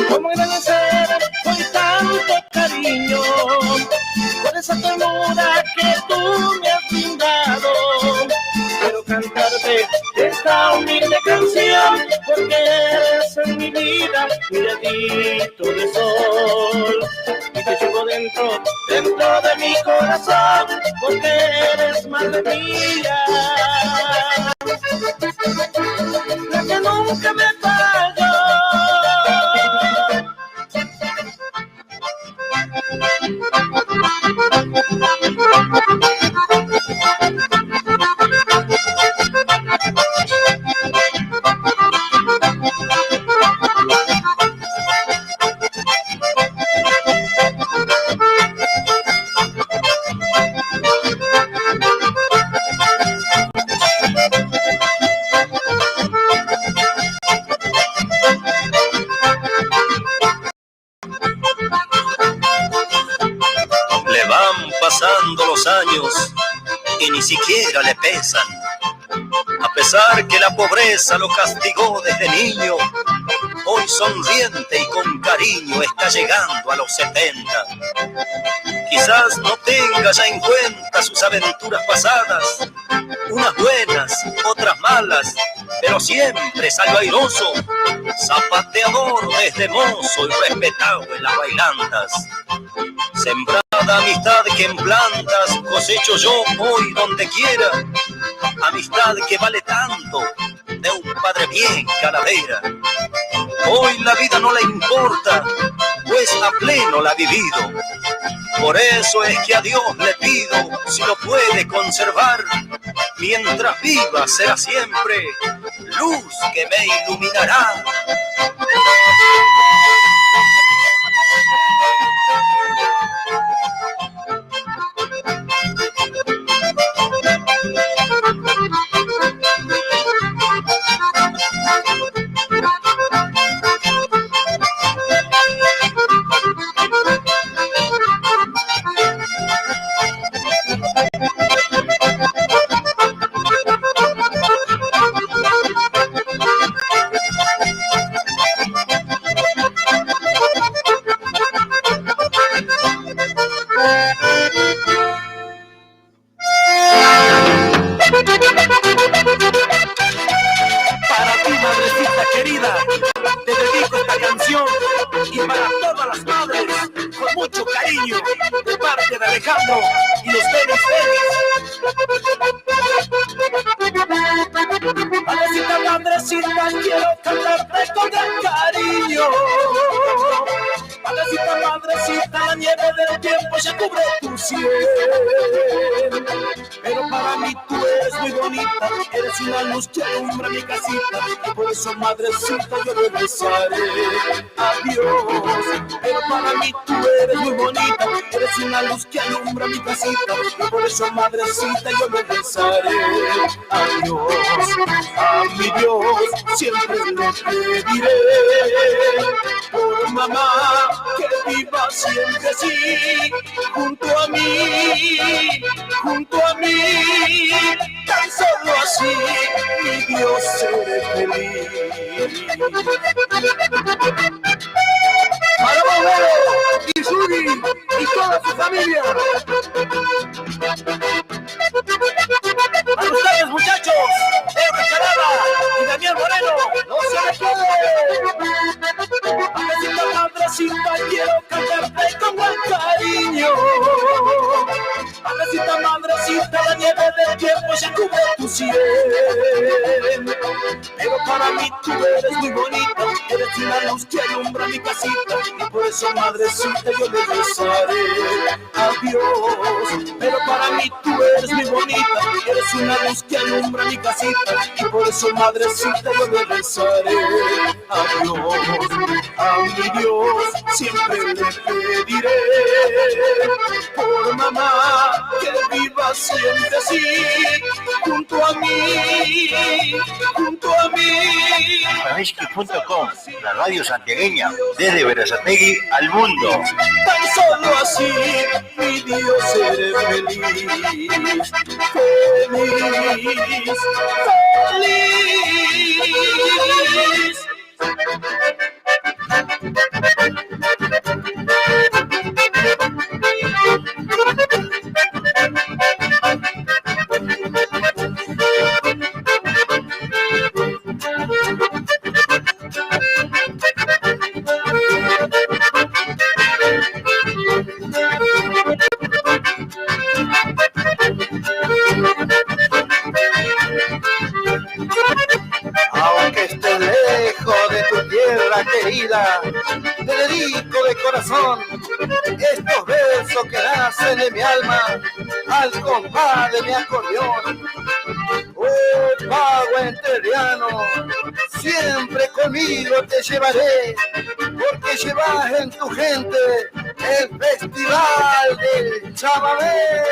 ¿Cómo agradecer hoy tanto cariño por esa ternura que tú me has brindado? Quiero cantarte esta humilde canción, porque eres en mi vida mi rayito de sol. Y te llevo dentro de mi corazón, porque eres madre mía, la que nunca me falló. Pasando los años y ni siquiera le pesan. A pesar que la pobreza lo castigó desde niño, hoy sonriente y con cariño está llegando a los 70. Quizás no tenga ya en cuenta sus aventuras pasadas, unas buenas, otras malas, pero siempre salva airoso, zapateador desde mozo y respetado en las bailantas. Sembrada amistad que en plantas cosecho yo hoy donde quiera, amistad que vale tanto de un padre bien calavera. Hoy la vida no le importa, pues a pleno la ha vivido. Por eso es que a Dios le pido, si lo puede conservar, mientras viva será siempre luz que me iluminará. Y los tenis. Madrecita, madrecita, quiero cantarte con gran cariño. Madrecita, madrecita, la nieve del tiempo ya cubre tu cielo. Pero para mí tú eres muy bonita, eres una luz que alumbra mi casita. Y por eso, madrecita, yo le besaré adiós. Pero para mí tú eres muy bonita, eres una luz que alumbra mi casita. Y por eso, madrecita, yo le besaré adiós. A mi Dios siempre le pediré, por mamá, que viva siempre así, junto a mí, tan solo así, mi Dios seré feliz. Para Bobero y Zuri y toda su familia. A ustedes, muchachos, tuve tu 100. Pero para mí tú eres muy bonita, eres una luz que alumbra mi casita, y por eso, madrecita, yo le rezaré a Dios. Pero para mí tú eres muy bonita, eres una luz que alumbra mi casita, y por eso, madrecita, yo le rezaré a Dios. A mi Dios siempre le pediré por mamá que viva siempre así, junto a mí, junto a mí. Pamiski.com, la radio santiagueña, desde Berazategui al mundo. Tan solo así, mi Dios, seré feliz, feliz, feliz. Aunque esté lejos de tu tierra querida, te dedico de corazón estos versos que nacen de mi alma al compás de mi acordeón. Oh, pago enteriano, siempre conmigo te llevaré, porque llevas en tu gente el festival del chamamé.